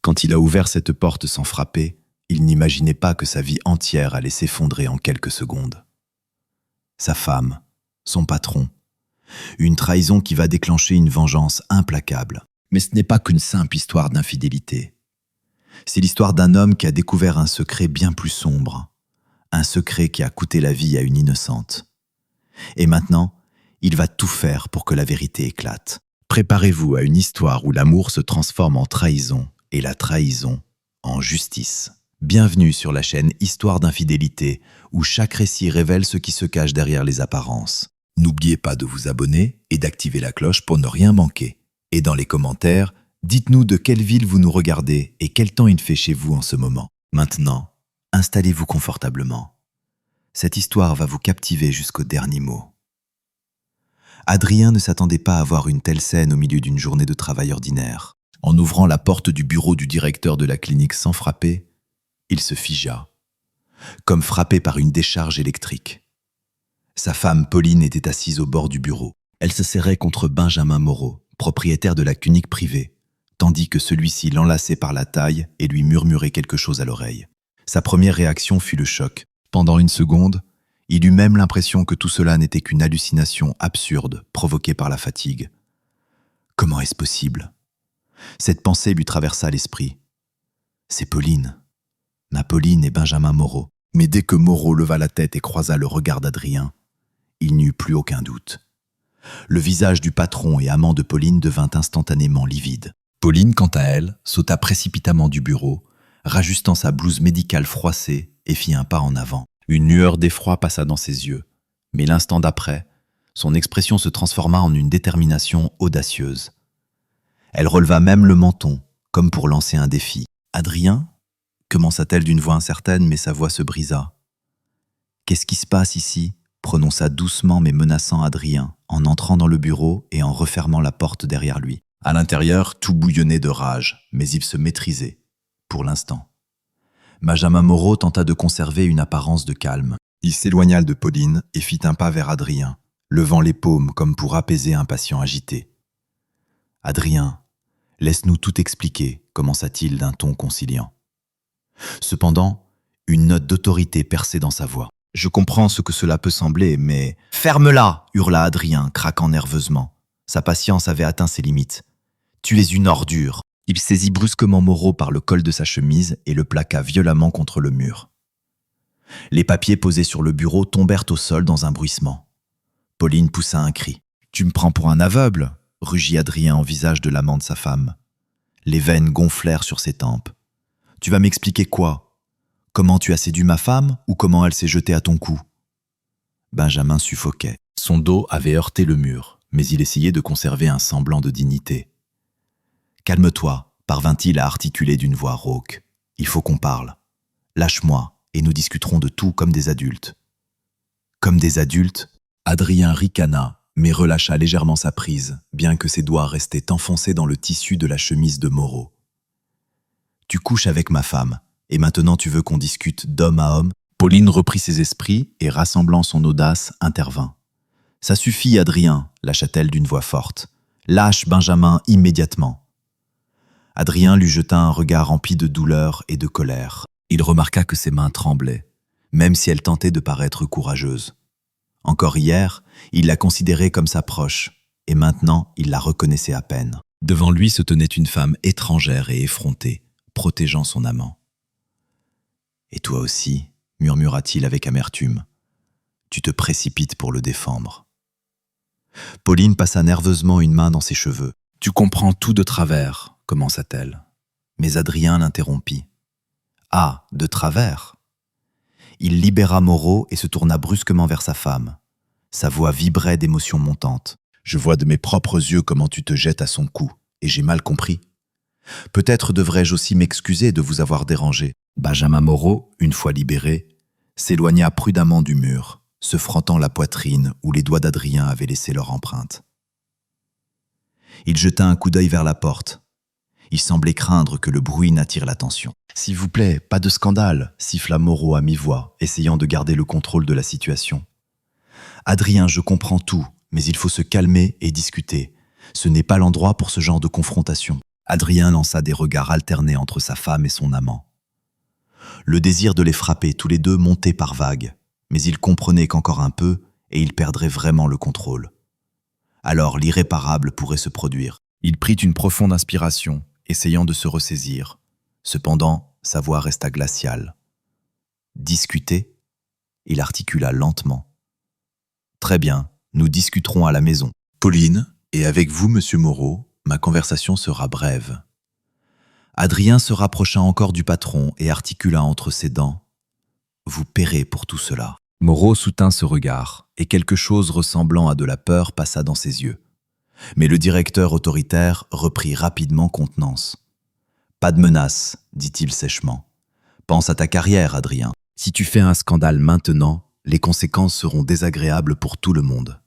Quand il a ouvert cette porte sans frapper, il n'imaginait pas que sa vie entière allait s'effondrer en quelques secondes. Sa femme, son patron, une trahison qui va déclencher une vengeance implacable. Mais ce n'est pas qu'une simple histoire d'infidélité. C'est l'histoire d'un homme qui a découvert un secret bien plus sombre, un secret qui a coûté la vie à une innocente. Et maintenant, il va tout faire pour que la vérité éclate. Préparez-vous à une histoire où l'amour se transforme en trahison et la trahison en justice. Bienvenue sur la chaîne Histoire d'infidélité, où chaque récit révèle ce qui se cache derrière les apparences. N'oubliez pas de vous abonner et d'activer la cloche pour ne rien manquer. Et dans les commentaires, dites-nous de quelle ville vous nous regardez et quel temps il fait chez vous en ce moment. Maintenant, installez-vous confortablement. Cette histoire va vous captiver jusqu'au dernier mot. Adrien ne s'attendait pas à voir une telle scène au milieu d'une journée de travail ordinaire. En ouvrant la porte du bureau du directeur de la clinique sans frapper, il se figea, comme frappé par une décharge électrique. Sa femme Pauline était assise au bord du bureau. Elle se serrait contre Benjamin Moreau, propriétaire de la clinique privée, tandis que celui-ci l'enlaçait par la taille et lui murmurait quelque chose à l'oreille. Sa première réaction fut le choc. Pendant une seconde, il eut même l'impression que tout cela n'était qu'une hallucination absurde provoquée par la fatigue. Comment est-ce possible ? Cette pensée lui traversa l'esprit. C'est Pauline. Ma Pauline et Benjamin Moreau. Mais dès que Moreau leva la tête et croisa le regard d'Adrien, il n'y eut plus aucun doute. Le visage du patron et amant de Pauline devint instantanément livide. Pauline, quant à elle, sauta précipitamment du bureau, rajustant sa blouse médicale froissée et fit un pas en avant. Une lueur d'effroi passa dans ses yeux, mais l'instant d'après, son expression se transforma en une détermination audacieuse. Elle releva même le menton, comme pour lancer un défi. « Adrien ?» commença-t-elle d'une voix incertaine, mais sa voix se brisa. « Qu'est-ce qui se passe ici ?» prononça doucement mais menaçant Adrien, en entrant dans le bureau et en refermant la porte derrière lui. À l'intérieur, tout bouillonnait de rage, mais il se maîtrisait, pour l'instant. Benjamin Moreau tenta de conserver une apparence de calme. Il s'éloigna de Pauline et fit un pas vers Adrien, levant les paumes comme pour apaiser un patient agité. « Adrien, laisse-nous tout expliquer », commença-t-il d'un ton conciliant. Cependant, une note d'autorité perçait dans sa voix. « Je comprends ce que cela peut sembler, mais… »« Ferme-la !» hurla Adrien, craquant nerveusement. Sa patience avait atteint ses limites. « Tu es une ordure !» Il saisit brusquement Moreau par le col de sa chemise et le plaqua violemment contre le mur. Les papiers posés sur le bureau tombèrent au sol dans un bruissement. Pauline poussa un cri. « Tu me prends pour un aveugle !» rugit Adrien en visage de l'amant de sa femme. Les veines gonflèrent sur ses tempes. « Tu vas m'expliquer quoi ? Comment tu as séduit ma femme ou comment elle s'est jetée à ton cou ?» Benjamin suffoquait. Son dos avait heurté le mur, mais il essayait de conserver un semblant de dignité. « Calme-toi », parvint-il à articuler d'une voix rauque. « Il faut qu'on parle. Lâche-moi et nous discuterons de tout comme des adultes. » Comme des adultes, Adrien ricana, mais relâcha légèrement sa prise, bien que ses doigts restaient enfoncés dans le tissu de la chemise de Moreau. « Tu couches avec ma femme, et maintenant tu veux qu'on discute d'homme à homme ?» Pauline reprit ses esprits et, rassemblant son audace, intervint. « Ça suffit, Adrien », lâcha-t-elle d'une voix forte. « Lâche Benjamin immédiatement. » Adrien lui jeta un regard rempli de douleur et de colère. Il remarqua que ses mains tremblaient, même si elles tentaient de paraître courageuses. Encore hier, il la considérait comme sa proche, et maintenant il la reconnaissait à peine. Devant lui se tenait une femme étrangère et effrontée, protégeant son amant. « Et toi aussi », murmura-t-il avec amertume, « tu te précipites pour le défendre. » Pauline passa nerveusement une main dans ses cheveux. « Tu comprends tout de travers », commença-t-elle. Mais Adrien l'interrompit. « Ah, de travers ?» Il libéra Moreau et se tourna brusquement vers sa femme. Sa voix vibrait d'émotions montantes. « Je vois de mes propres yeux comment tu te jettes à son cou, et j'ai mal compris. Peut-être devrais-je aussi m'excuser de vous avoir dérangé. » Benjamin Moreau, une fois libéré, s'éloigna prudemment du mur, se frottant la poitrine où les doigts d'Adrien avaient laissé leur empreinte. Il jeta un coup d'œil vers la porte. Il semblait craindre que le bruit n'attire l'attention. « S'il vous plaît, pas de scandale !» siffla Moreau à mi-voix, essayant de garder le contrôle de la situation. « Adrien, je comprends tout, mais il faut se calmer et discuter. Ce n'est pas l'endroit pour ce genre de confrontation. » Adrien lança des regards alternés entre sa femme et son amant. Le désir de les frapper tous les deux montait par vagues, mais il comprenait qu'encore un peu, et il perdrait vraiment le contrôle. Alors l'irréparable pourrait se produire. Il prit une profonde inspiration, essayant de se ressaisir. Cependant, sa voix resta glaciale. Discuter? Il articula lentement. Très bien, nous discuterons à la maison. Pauline, et avec vous, monsieur Moreau, ma conversation sera brève. Adrien se rapprocha encore du patron et articula entre ses dents. Vous paierez pour tout cela. Moreau soutint ce regard, et quelque chose ressemblant à de la peur passa dans ses yeux. Mais le directeur autoritaire reprit rapidement contenance. Pas de menace, dit-il sèchement. Pense à ta carrière, Adrien. Si tu fais un scandale maintenant, les conséquences seront désagréables pour tout le monde.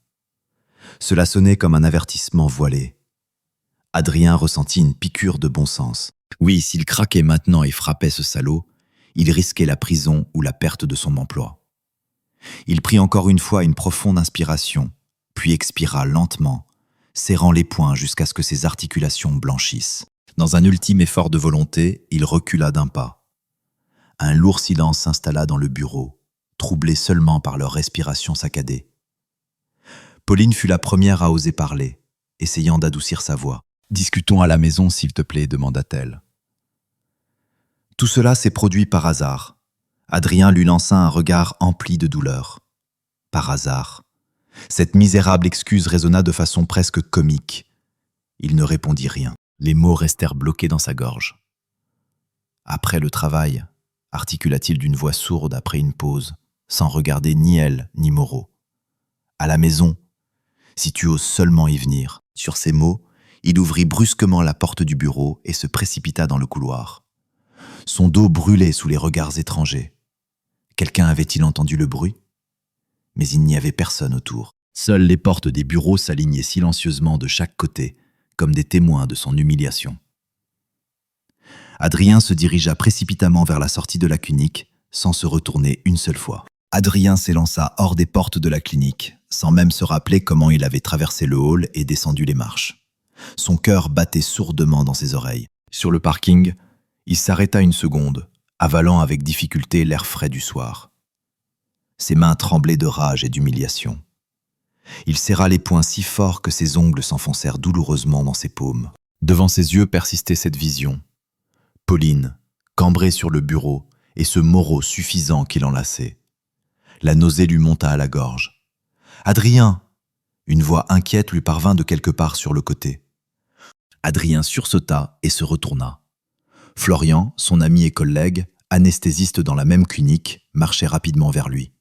Cela sonnait comme un avertissement voilé. Adrien ressentit une piqûre de bon sens. Oui, s'il craquait maintenant et frappait ce salaud, il risquait la prison ou la perte de son emploi. Il prit encore une fois une profonde inspiration, puis expira lentement, serrant les poings jusqu'à ce que ses articulations blanchissent. Dans un ultime effort de volonté, il recula d'un pas. Un lourd silence s'installa dans le bureau, troublé seulement par leur respiration saccadée. Pauline fut la première à oser parler, essayant d'adoucir sa voix. « Discutons à la maison, s'il te plaît, demanda-t-elle. Tout cela s'est produit par hasard. Adrien lui lança un regard empli de douleur. Par hasard. Cette misérable excuse résonna de façon presque comique. Il ne répondit rien. Les mots restèrent bloqués dans sa gorge. Après le travail, articula-t-il d'une voix sourde après une pause, sans regarder ni elle ni Moreau. À la maison, si tu oses seulement y venir. Sur ces mots, il ouvrit brusquement la porte du bureau et se précipita dans le couloir. Son dos brûlait sous les regards étrangers. Quelqu'un avait-il entendu le bruit? Mais il n'y avait personne autour. Seules les portes des bureaux s'alignaient silencieusement de chaque côté, comme des témoins de son humiliation. Adrien se dirigea précipitamment vers la sortie de la clinique, sans se retourner une seule fois. Adrien s'élança hors des portes de la clinique, sans même se rappeler comment il avait traversé le hall et descendu les marches. Son cœur battait sourdement dans ses oreilles. Sur le parking, il s'arrêta une seconde, avalant avec difficulté l'air frais du soir. Ses mains tremblaient de rage et d'humiliation. Il serra les poings si fort que ses ongles s'enfoncèrent douloureusement dans ses paumes. Devant ses yeux persistait cette vision. Pauline, cambrée sur le bureau, et ce Moreau suffisant qui l'enlaçait. La nausée lui monta à la gorge. « Adrien !» Une voix inquiète lui parvint de quelque part sur le côté. Adrien sursauta et se retourna. Florian, son ami et collègue, anesthésiste dans la même clinique, marchait rapidement vers lui.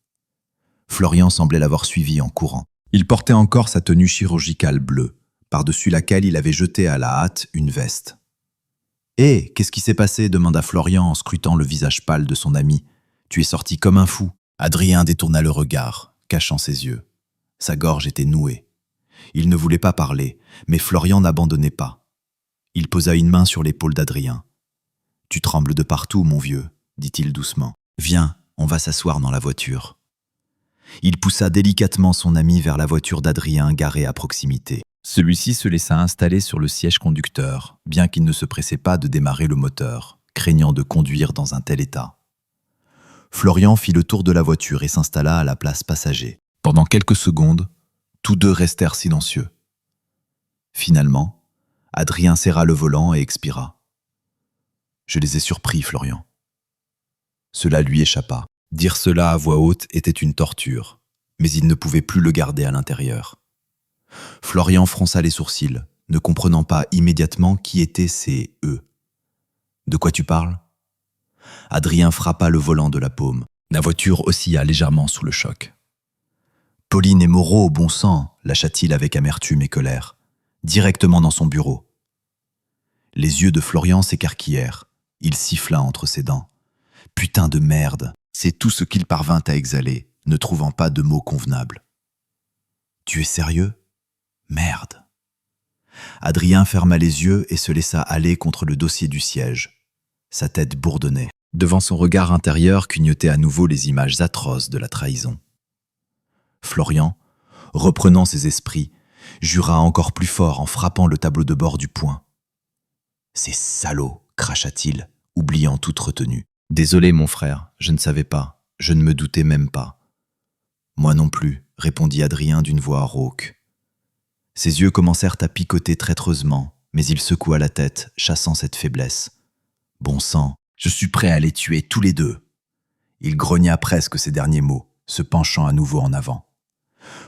Florian semblait l'avoir suivi en courant. Il portait encore sa tenue chirurgicale bleue, par-dessus laquelle il avait jeté à la hâte une veste. « Hé, qu'est-ce qui s'est passé ?» demanda Florian en scrutant le visage pâle de son ami. « Tu es sorti comme un fou. » Adrien détourna le regard, cachant ses yeux. Sa gorge était nouée. Il ne voulait pas parler, mais Florian n'abandonnait pas. Il posa une main sur l'épaule d'Adrien. « Tu trembles de partout, mon vieux, » dit-il doucement. « Viens, on va s'asseoir dans la voiture. » Il poussa délicatement son ami vers la voiture d'Adrien garée à proximité. Celui-ci se laissa installer sur le siège conducteur, bien qu'il ne se pressait pas de démarrer le moteur, craignant de conduire dans un tel état. Florian fit le tour de la voiture et s'installa à la place passager. Pendant quelques secondes, tous deux restèrent silencieux. Finalement, Adrien serra le volant et expira. « Je les ai surpris, Florian. » Cela lui échappa. Dire cela à voix haute était une torture, mais il ne pouvait plus le garder à l'intérieur. Florian fronça les sourcils, ne comprenant pas immédiatement qui étaient ces « eux ». « De quoi tu parles ?» Adrien frappa le volant de la paume. La voiture oscilla légèrement sous le choc. « Pauline et Moreau au bon sang !» lâcha-t-il avec amertume et colère, directement dans son bureau. Les yeux de Florian s'écarquillèrent. Il siffla entre ses dents. « Putain de merde !» C'est tout ce qu'il parvint à exhaler, ne trouvant pas de mots convenables. « Tu es sérieux ? Merde !» Adrien ferma les yeux et se laissa aller contre le dossier du siège. Sa tête bourdonnait. Devant son regard intérieur clignotaient à nouveau les images atroces de la trahison. Florian, reprenant ses esprits, jura encore plus fort en frappant le tableau de bord du poing. Ces salauds, cracha-t-il, oubliant toute retenue. Désolé, mon frère, je ne savais pas, je ne me doutais même pas. Moi non plus, répondit Adrien d'une voix rauque. Ses yeux commencèrent à picoter traîtreusement, mais il secoua la tête, chassant cette faiblesse. Bon sang, je suis prêt à les tuer tous les deux. Il grogna presque ces derniers mots, se penchant à nouveau en avant.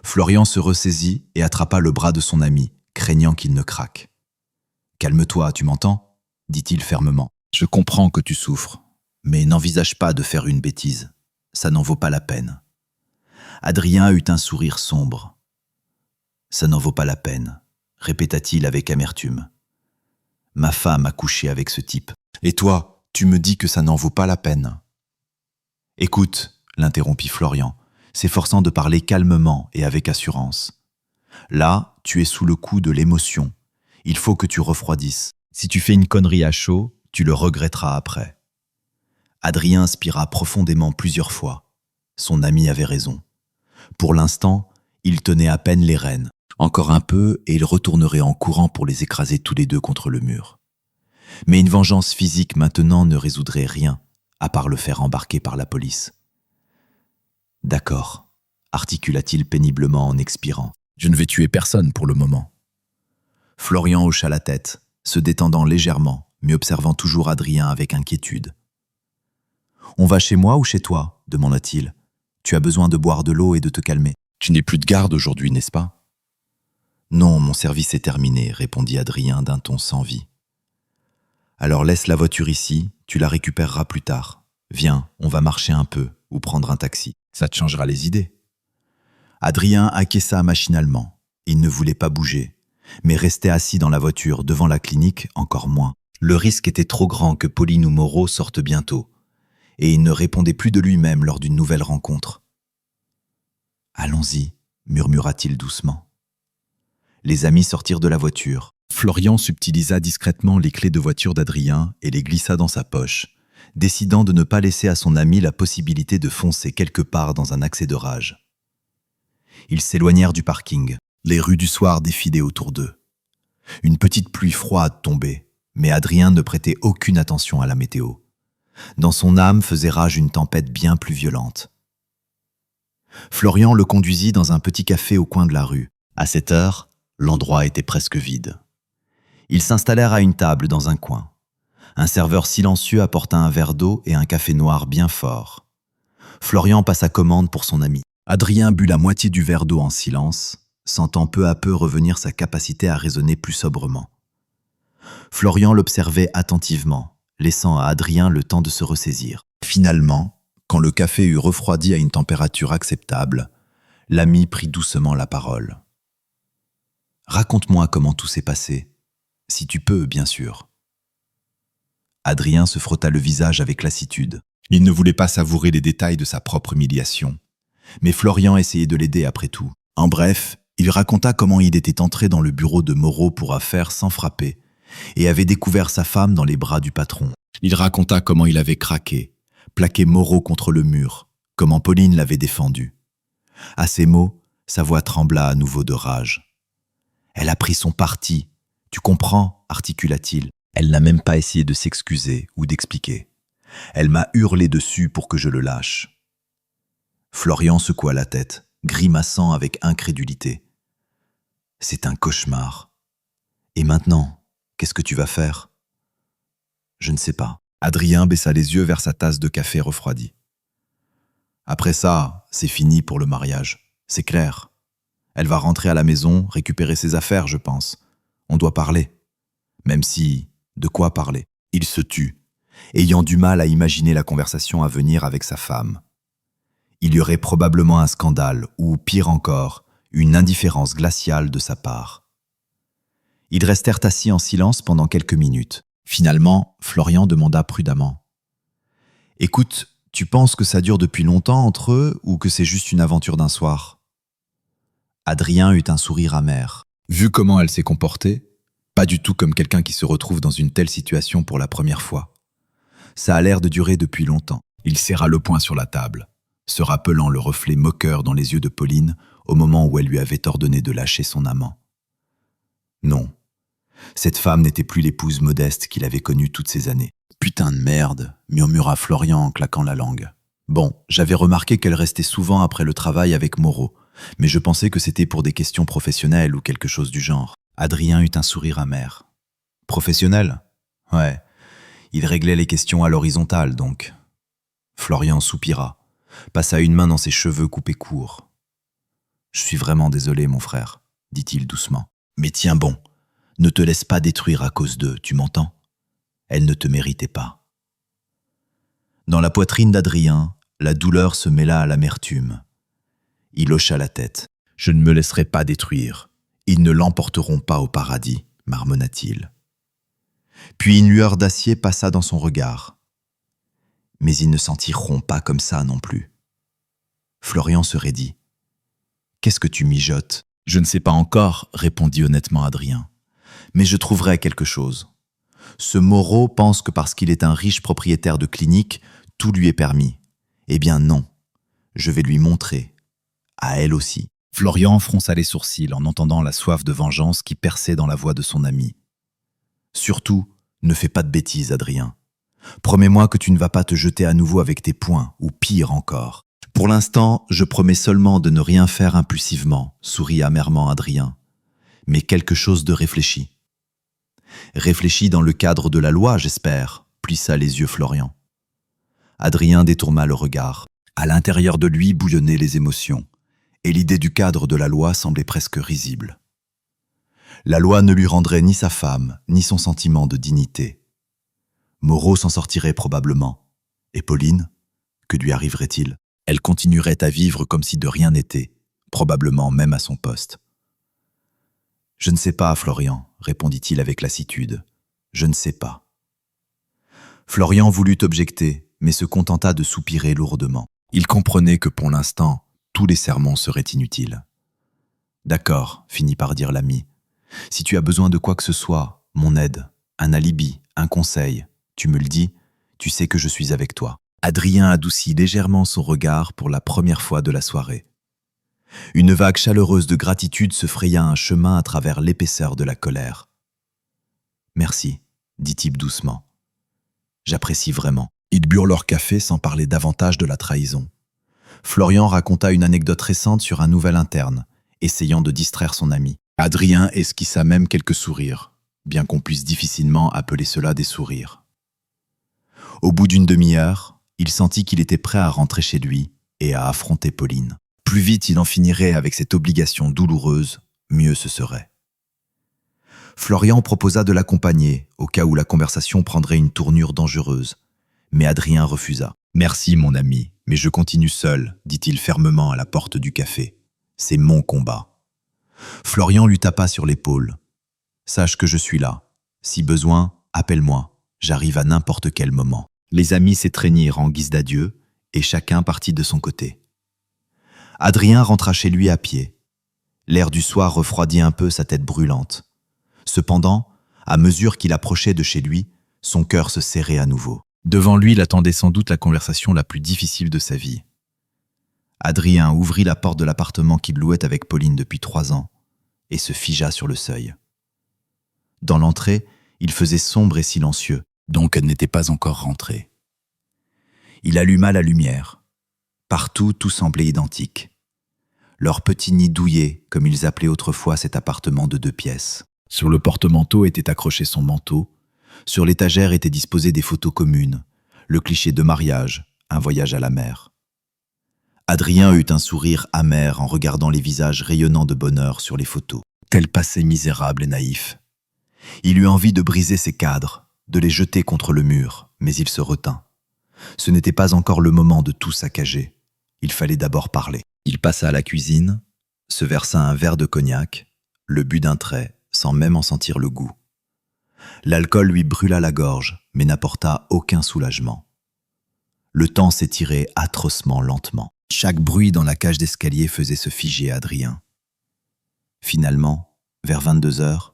Florian se ressaisit et attrapa le bras de son ami, craignant qu'il ne craque. « Calme-toi, tu m'entends » dit-il fermement. « Je comprends que tu souffres, mais n'envisage pas de faire une bêtise. Ça n'en vaut pas la peine. » Adrien eut un sourire sombre. « Ça n'en vaut pas la peine » répéta-t-il avec amertume. « Ma femme a couché avec ce type. Et toi, tu me dis que ça n'en vaut pas la peine. » « Écoute, » l'interrompit Florian, s'efforçant de parler calmement et avec assurance. « Là, tu es sous le coup de l'émotion. Il faut que tu refroidisses. Si tu fais une connerie à chaud, tu le regretteras après. » Adrien inspira profondément plusieurs fois. Son ami avait raison. Pour l'instant, il tenait à peine les rênes. Encore un peu et il retournerait en courant pour les écraser tous les deux contre le mur. Mais une vengeance physique maintenant ne résoudrait rien, à part le faire embarquer par la police. « D'accord, » articula-t-il péniblement en expirant. « Je ne vais tuer personne pour le moment. » Florian hocha la tête, se détendant légèrement, mais observant toujours Adrien avec inquiétude. « On va chez moi ou chez toi ?» demanda-t-il. « Tu as besoin de boire de l'eau et de te calmer. Tu n'es plus de garde aujourd'hui, n'est-ce pas ?»« Non, mon service est terminé, » répondit Adrien d'un ton sans vie. « Alors laisse la voiture ici, tu la récupéreras plus tard. Viens, on va marcher un peu ou prendre un taxi. Ça te changera les idées. » Adrien acquiesça machinalement. Il ne voulait pas bouger, mais rester assis dans la voiture devant la clinique encore moins. Le risque était trop grand que Pauline ou Moreau sortent bientôt, et il ne répondait plus de lui-même lors d'une nouvelle rencontre. « Allons-y, » murmura-t-il doucement. Les amis sortirent de la voiture. Florian subtilisa discrètement les clés de voiture d'Adrien et les glissa dans sa poche, décidant de ne pas laisser à son ami la possibilité de foncer quelque part dans un accès de rage. Ils s'éloignèrent du parking. Les rues du soir défilaient autour d'eux. Une petite pluie froide tombait, mais Adrien ne prêtait aucune attention à la météo. Dans son âme faisait rage une tempête bien plus violente. Florian le conduisit dans un petit café au coin de la rue. À cette heure, l'endroit était presque vide. Ils s'installèrent à une table dans un coin. Un serveur silencieux apporta un verre d'eau et un café noir bien fort. Florian passa commande pour son ami. Adrien but la moitié du verre d'eau en silence, sentant peu à peu revenir sa capacité à raisonner plus sobrement. Florian l'observait attentivement, laissant à Adrien le temps de se ressaisir. Finalement, quand le café eut refroidi à une température acceptable, l'ami prit doucement la parole. « Raconte-moi comment tout s'est passé, si tu peux, bien sûr. » Adrien se frotta le visage avec lassitude. Il ne voulait pas savourer les détails de sa propre humiliation. Mais Florian essayait de l'aider après tout. En bref, il raconta comment il était entré dans le bureau de Moreau pour affaires sans frapper et avait découvert sa femme dans les bras du patron. Il raconta comment il avait craqué, plaqué Moreau contre le mur, comment Pauline l'avait défendu. À ces mots, sa voix trembla à nouveau de rage. « Elle a pris son parti, tu comprends ?» articula-t-il. « Elle n'a même pas essayé de s'excuser ou d'expliquer. Elle m'a hurlé dessus pour que je le lâche. » Florian secoua la tête, grimaçant avec incrédulité. « C'est un cauchemar. Et maintenant, qu'est-ce que tu vas faire ?»« Je ne sais pas. » Adrien baissa les yeux vers sa tasse de café refroidi. « Après ça, c'est fini pour le mariage. C'est clair. Elle va rentrer à la maison, récupérer ses affaires, je pense. On doit parler. Même si, de quoi parler ? » Il se tut, ayant du mal à imaginer la conversation à venir avec sa femme. Il y aurait probablement un scandale, ou pire encore, une indifférence glaciale de sa part. Ils restèrent assis en silence pendant quelques minutes. Finalement, Florian demanda prudemment. « Écoute, tu penses que ça dure depuis longtemps entre eux ou que c'est juste une aventure d'un soir ?» Adrien eut un sourire amer. Vu comment elle s'est comportée, pas du tout comme quelqu'un qui se retrouve dans une telle situation pour la première fois. Ça a l'air de durer depuis longtemps. Il serra le poing sur la table, se rappelant le reflet moqueur dans les yeux de Pauline au moment où elle lui avait ordonné de lâcher son amant. Non, Cette femme n'était plus l'épouse modeste qu'il avait connue toutes ces années. « Putain de merde !» murmura Florian en claquant la langue. Bon, j'avais remarqué qu'elle restait souvent après le travail avec Moreau, mais je pensais que c'était pour des questions professionnelles ou quelque chose du genre. Adrien eut un sourire amer. Professionnel ? Ouais. Il réglait les questions à l'horizontale, donc. Florian soupira, passa une main dans ses cheveux coupés courts. « Je suis vraiment désolé, mon frère, » dit-il doucement. « Mais tiens bon, ne te laisse pas détruire à cause d'eux, tu m'entends ? Elle ne te méritait pas. » Dans la poitrine d'Adrien, la douleur se mêla à l'amertume. Il hocha la tête. « Je ne me laisserai pas détruire. Ils ne l'emporteront pas au paradis, » marmonna-t-il. Puis une lueur d'acier passa dans son regard. « Mais ils ne s'en tireront pas comme ça non plus. » Florian se raidit. « Qu'est-ce que tu mijotes ? » « Je ne sais pas encore, » répondit honnêtement Adrien. « Mais je trouverai quelque chose. Ce Moreau pense que parce qu'il est un riche propriétaire de clinique, tout lui est permis. Eh bien non. Je vais lui montrer. À elle aussi. » Florian fronça les sourcils en entendant la soif de vengeance qui perçait dans la voix de son ami. « Surtout, ne fais pas de bêtises, Adrien. Promets-moi que tu ne vas pas te jeter à nouveau avec tes poings, ou pire encore. » « Pour l'instant, je promets seulement de ne rien faire impulsivement, » sourit amèrement Adrien. « Mais quelque chose de réfléchi. » « Réfléchi dans le cadre de la loi, j'espère, » plissa les yeux Florian. Adrien détourna le regard. À l'intérieur de lui bouillonnaient les émotions, et l'idée du cadre de la loi semblait presque risible. La loi ne lui rendrait ni sa femme, ni son sentiment de dignité. Moreau s'en sortirait probablement. Et Pauline, que lui arriverait-il ? Elle continuerait à vivre comme si de rien n'était, probablement même à son poste. « Je ne sais pas, Florian, » répondit-il avec lassitude. « Je ne sais pas. » Florian voulut objecter, mais se contenta de soupirer lourdement. Il comprenait que pour l'instant, tous les sermons seraient inutiles. « D'accord, » finit par dire l'ami. « Si tu as besoin de quoi que ce soit, mon aide, un alibi, un conseil, tu me le dis, tu sais que je suis avec toi. » Adrien adoucit légèrement son regard pour la première fois de la soirée. Une vague chaleureuse de gratitude se fraya un chemin à travers l'épaisseur de la colère. « Merci, » dit-il doucement. « J'apprécie vraiment. » Ils burent leur café sans parler davantage de la trahison. Florian raconta une anecdote récente sur un nouvel interne, essayant de distraire son ami. Adrien esquissa même quelques sourires, bien qu'on puisse difficilement appeler cela des sourires. Au bout d'une demi-heure, il sentit qu'il était prêt à rentrer chez lui et à affronter Pauline. Plus vite il en finirait avec cette obligation douloureuse, mieux ce serait. Florian proposa de l'accompagner, au cas où la conversation prendrait une tournure dangereuse. Mais Adrien refusa. « Merci, mon ami, mais je continue seul, » dit-il fermement à la porte du café. « C'est mon combat. » Florian lui tapa sur l'épaule. « Sache que je suis là. Si besoin, appelle-moi. J'arrive à n'importe quel moment. » Les amis s'étreignirent en guise d'adieu, et chacun partit de son côté. Adrien rentra chez lui à pied. L'air du soir refroidit un peu sa tête brûlante. Cependant, à mesure qu'il approchait de chez lui, son cœur se serrait à nouveau. Devant lui l'attendait sans doute la conversation la plus difficile de sa vie. Adrien ouvrit la porte de l'appartement qu'il louait avec Pauline depuis 3 ans et se figea sur le seuil. Dans l'entrée, il faisait sombre et silencieux, donc elle n'était pas encore rentrée. Il alluma la lumière. Partout, tout semblait identique. Leur petit nid douillet, comme ils appelaient autrefois cet appartement de 2 pièces. Sur le porte-manteau était accroché son manteau. Sur l'étagère étaient disposées des photos communes, le cliché de mariage, un voyage à la mer. Adrien eut un sourire amer en regardant les visages rayonnants de bonheur sur les photos. Tel passé misérable et naïf. Il eut envie de briser ces cadres, de les jeter contre le mur, mais il se retint. Ce n'était pas encore le moment de tout saccager. Il fallait d'abord parler. Il passa à la cuisine, se versa un verre de cognac, le but d'un trait, sans même en sentir le goût. L'alcool lui brûla la gorge, mais n'apporta aucun soulagement. Le temps s'étirait atrocement lentement. Chaque bruit dans la cage d'escalier faisait se figer Adrien. Finalement, vers 22h,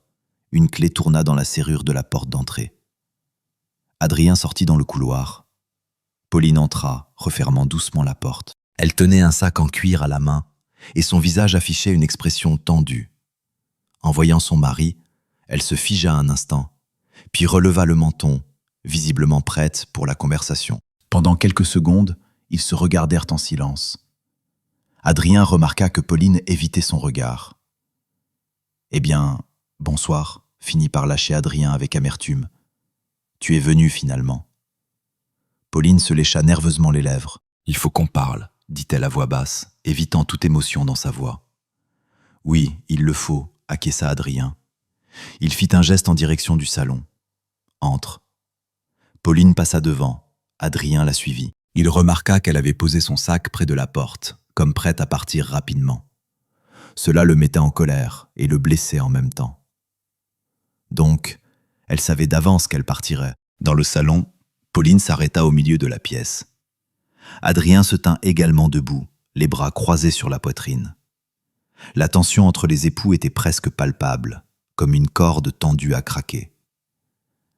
une clé tourna dans la serrure de la porte d'entrée. Adrien sortit dans le couloir. Pauline entra, refermant doucement la porte. Elle tenait un sac en cuir à la main, et son visage affichait une expression tendue. En voyant son mari, Elle se figea un instant, puis releva le menton, visiblement prête pour la conversation. Pendant quelques secondes, ils se regardèrent en silence. Adrien remarqua que Pauline évitait son regard. « Eh bien, bonsoir », finit par lâcher Adrien avec amertume. « Tu es venu finalement. » Pauline se lécha nerveusement les lèvres. « Il faut qu'on parle », dit-elle à voix basse, évitant toute émotion dans sa voix. « Oui, il le faut », acquiesça Adrien. Il fit un geste en direction du salon. « Entre ». Pauline passa devant. Adrien la suivit. Il remarqua qu'elle avait posé son sac près de la porte, comme prête à partir rapidement. Cela le mettait en colère et le blessait en même temps. Donc, elle savait d'avance qu'elle partirait. Dans le salon, Pauline s'arrêta au milieu de la pièce. Adrien se tint également debout, les bras croisés sur la poitrine. La tension entre les époux était presque palpable, comme une corde tendue à craquer.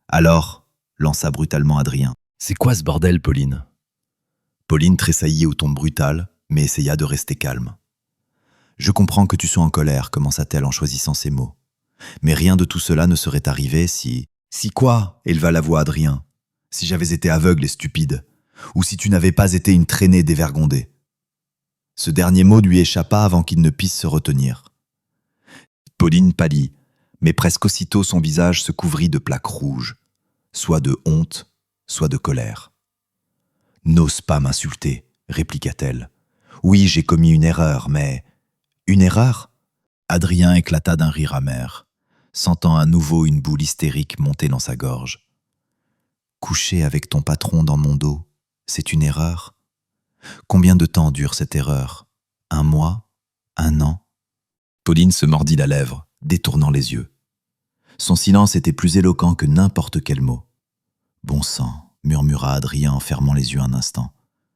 Alors, lança brutalement Adrien. « C'est quoi ce bordel, Pauline ?» Pauline tressaillit au ton brutal, mais essaya de rester calme. « Je comprends que tu sois en colère, commença-t-elle en choisissant ses mots. Mais rien de tout cela ne serait arrivé si... »« Si quoi ?» éleva la voix Adrien. « Si j'avais été aveugle et stupide, ou si tu n'avais pas été une traînée dévergondée. » Ce dernier mot lui échappa avant qu'il ne puisse se retenir. Pauline pâlit, mais presque aussitôt son visage se couvrit de plaques rouges, soit de honte, soit de colère. « N'ose pas m'insulter, » répliqua-t-elle. « Oui, j'ai commis une erreur, mais... » « Une erreur ?» Adrien éclata d'un rire amer, sentant à nouveau une boule hystérique monter dans sa gorge. « Coucher avec ton patron dans mon dos, c'est une erreur ? Combien de temps dure cette erreur ? 1 mois ? 1 an ?» Pauline se mordit la lèvre, détournant les yeux. Son silence était plus éloquent que n'importe quel mot. « Bon sang », murmura Adrien en fermant les yeux un instant.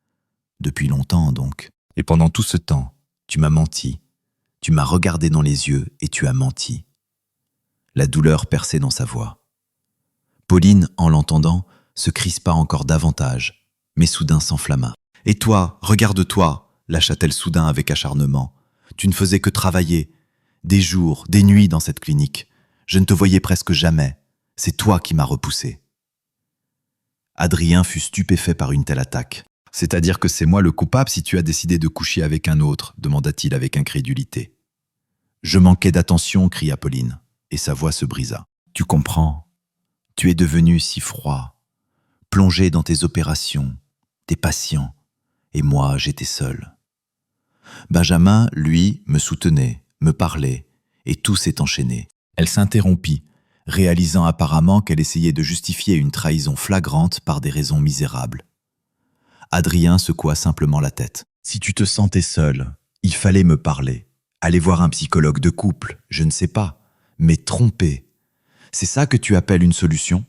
« Depuis longtemps, donc. Et pendant tout ce temps, tu m'as menti. Tu m'as regardé dans les yeux et tu as menti. » La douleur perçait dans sa voix. Pauline, en l'entendant, se crispa encore davantage, mais soudain s'enflamma. « Et toi, regarde-toi » lâcha-t-elle soudain avec acharnement. « Tu ne faisais que travailler. Des jours, des nuits dans cette clinique. Je ne te voyais presque jamais. C'est toi qui m'as repoussé. » Adrien fut stupéfait par une telle attaque. « C'est-à-dire que c'est moi le coupable si tu as décidé de coucher avec un autre ?» demanda-t-il avec incrédulité. « Je manquais d'attention » cria Pauline, et sa voix se brisa. « Tu comprends ? Tu es devenu si froid, plongé dans tes opérations, tes patients, et moi j'étais seul. Benjamin, lui, me soutenait, me parlait, et tout s'est enchaîné. » Elle s'interrompit, réalisant apparemment qu'elle essayait de justifier une trahison flagrante par des raisons misérables. Adrien secoua simplement la tête. « Si tu te sentais seul, il fallait me parler. Aller voir un psychologue de couple, je ne sais pas. Mais tromper, c'est ça que tu appelles une solution ? »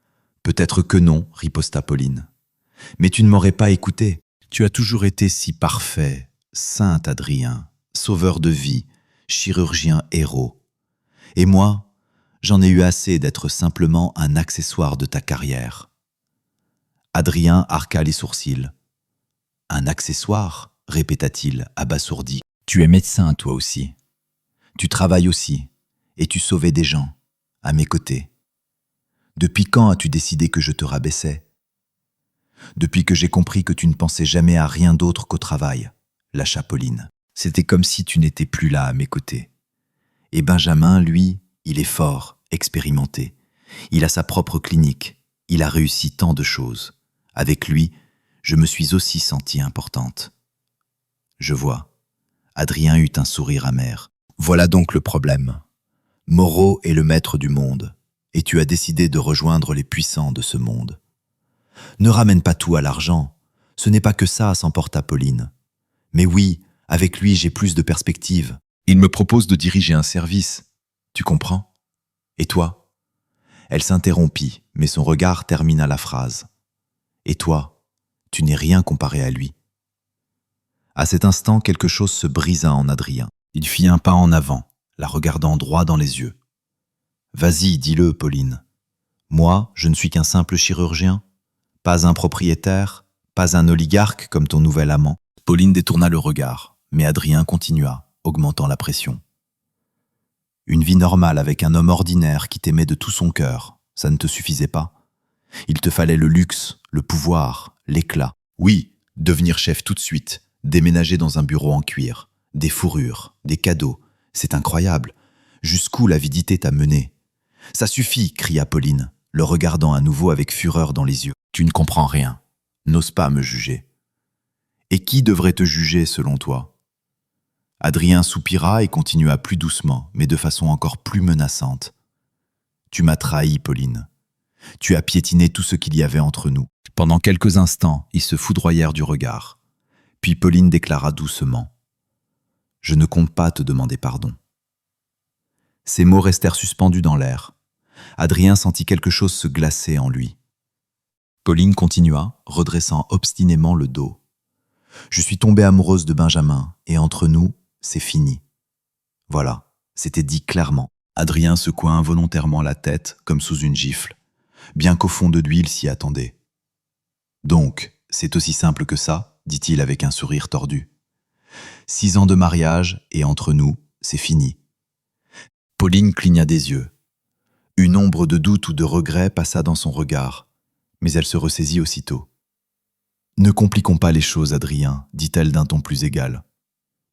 « Peut-être que non, » riposta Pauline. « Mais tu ne m'aurais pas écouté. Tu as toujours été si parfait, saint Adrien, sauveur de vie, chirurgien héros. Et moi, j'en ai eu assez d'être simplement un accessoire de ta carrière. » Adrien arqua les sourcils. « Un accessoire ?» répéta-t-il, abasourdi. « Tu es médecin, toi aussi. Tu travailles aussi, et tu sauvais des gens, à mes côtés. Depuis quand as-tu décidé que je te rabaissais ? Depuis que j'ai compris que tu ne pensais jamais à rien d'autre qu'au travail, » lâcha Pauline. « C'était comme si tu n'étais plus là à mes côtés. Et Benjamin, lui, il est fort, expérimenté. Il a sa propre clinique, il a réussi tant de choses. Avec lui, je me suis aussi sentie importante. » « Je vois. » Adrien eut un sourire amer. « Voilà donc le problème. Moreau est le maître du monde, et tu as décidé de rejoindre les puissants de ce monde. Ne ramène pas tout à l'argent, ce n'est pas que ça, s'emporta Pauline. Mais oui, avec lui j'ai plus de perspectives. Il me propose de diriger un service. Tu comprends ? Et toi ? » Elle s'interrompit, mais son regard termina la phrase. « Et toi ? Tu n'es rien comparé à lui. » À cet instant, quelque chose se brisa en Adrien. Il fit un pas en avant, la regardant droit dans les yeux. « Vas-y, dis-le, Pauline. Moi, je ne suis qu'un simple chirurgien, pas un propriétaire, pas un oligarque comme ton nouvel amant. » Pauline détourna le regard, mais Adrien continua, augmentant la pression. Une vie normale avec un homme ordinaire qui t'aimait de tout son cœur, ça ne te suffisait pas? Il te fallait le luxe, le pouvoir, l'éclat. Oui, devenir chef tout de suite, déménager dans un bureau en cuir, des fourrures, des cadeaux. C'est incroyable. Jusqu'où l'avidité t'a mené? Ça suffit, cria Pauline, le regardant à nouveau avec fureur dans les yeux. Tu ne comprends rien. N'ose pas me juger. Et qui devrait te juger selon toi? Adrien soupira et continua plus doucement, mais de façon encore plus menaçante. Tu m'as trahi, Pauline. Tu as piétiné tout ce qu'il y avait entre nous. Pendant quelques instants, ils se foudroyèrent du regard. Puis Pauline déclara doucement. Je ne compte pas te demander pardon. Ces mots restèrent suspendus dans l'air. Adrien sentit quelque chose se glacer en lui. Pauline continua, redressant obstinément le dos. Je suis tombée amoureuse de Benjamin, et entre nous, c'est fini. Voilà, c'était dit clairement. Adrien secoua involontairement la tête, comme sous une gifle, bien qu'au fond de lui, il s'y attendait. Donc, c'est aussi simple que ça, dit-il avec un sourire tordu. 6 ans de mariage, et entre nous, c'est fini. Pauline cligna des yeux. Une ombre de doute ou de regret passa dans son regard, mais elle se ressaisit aussitôt. Ne compliquons pas les choses, Adrien, dit-elle d'un ton plus égal.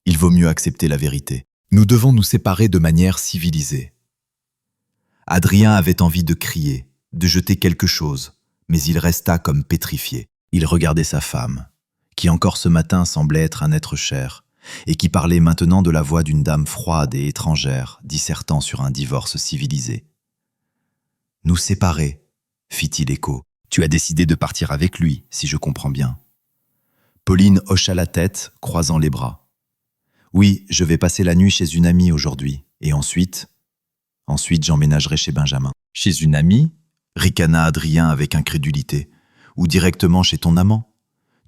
Il vaut mieux accepter la vérité. Nous devons nous séparer de manière civilisée. Adrien avait envie de crier, de jeter quelque chose, mais il resta comme pétrifié. Il regardait sa femme, qui encore ce matin semblait être un être cher, et qui parlait maintenant de la voix d'une dame froide et étrangère, dissertant sur un divorce civilisé. « Nous séparer », fit-il écho. « Tu as décidé de partir avec lui, si je comprends bien. » Pauline hocha la tête, croisant les bras. « Oui, je vais passer la nuit chez une amie aujourd'hui, et ensuite j'emménagerai chez Benjamin. »« Chez une amie ?» ricana Adrien avec incrédulité. « Ou directement chez ton amant?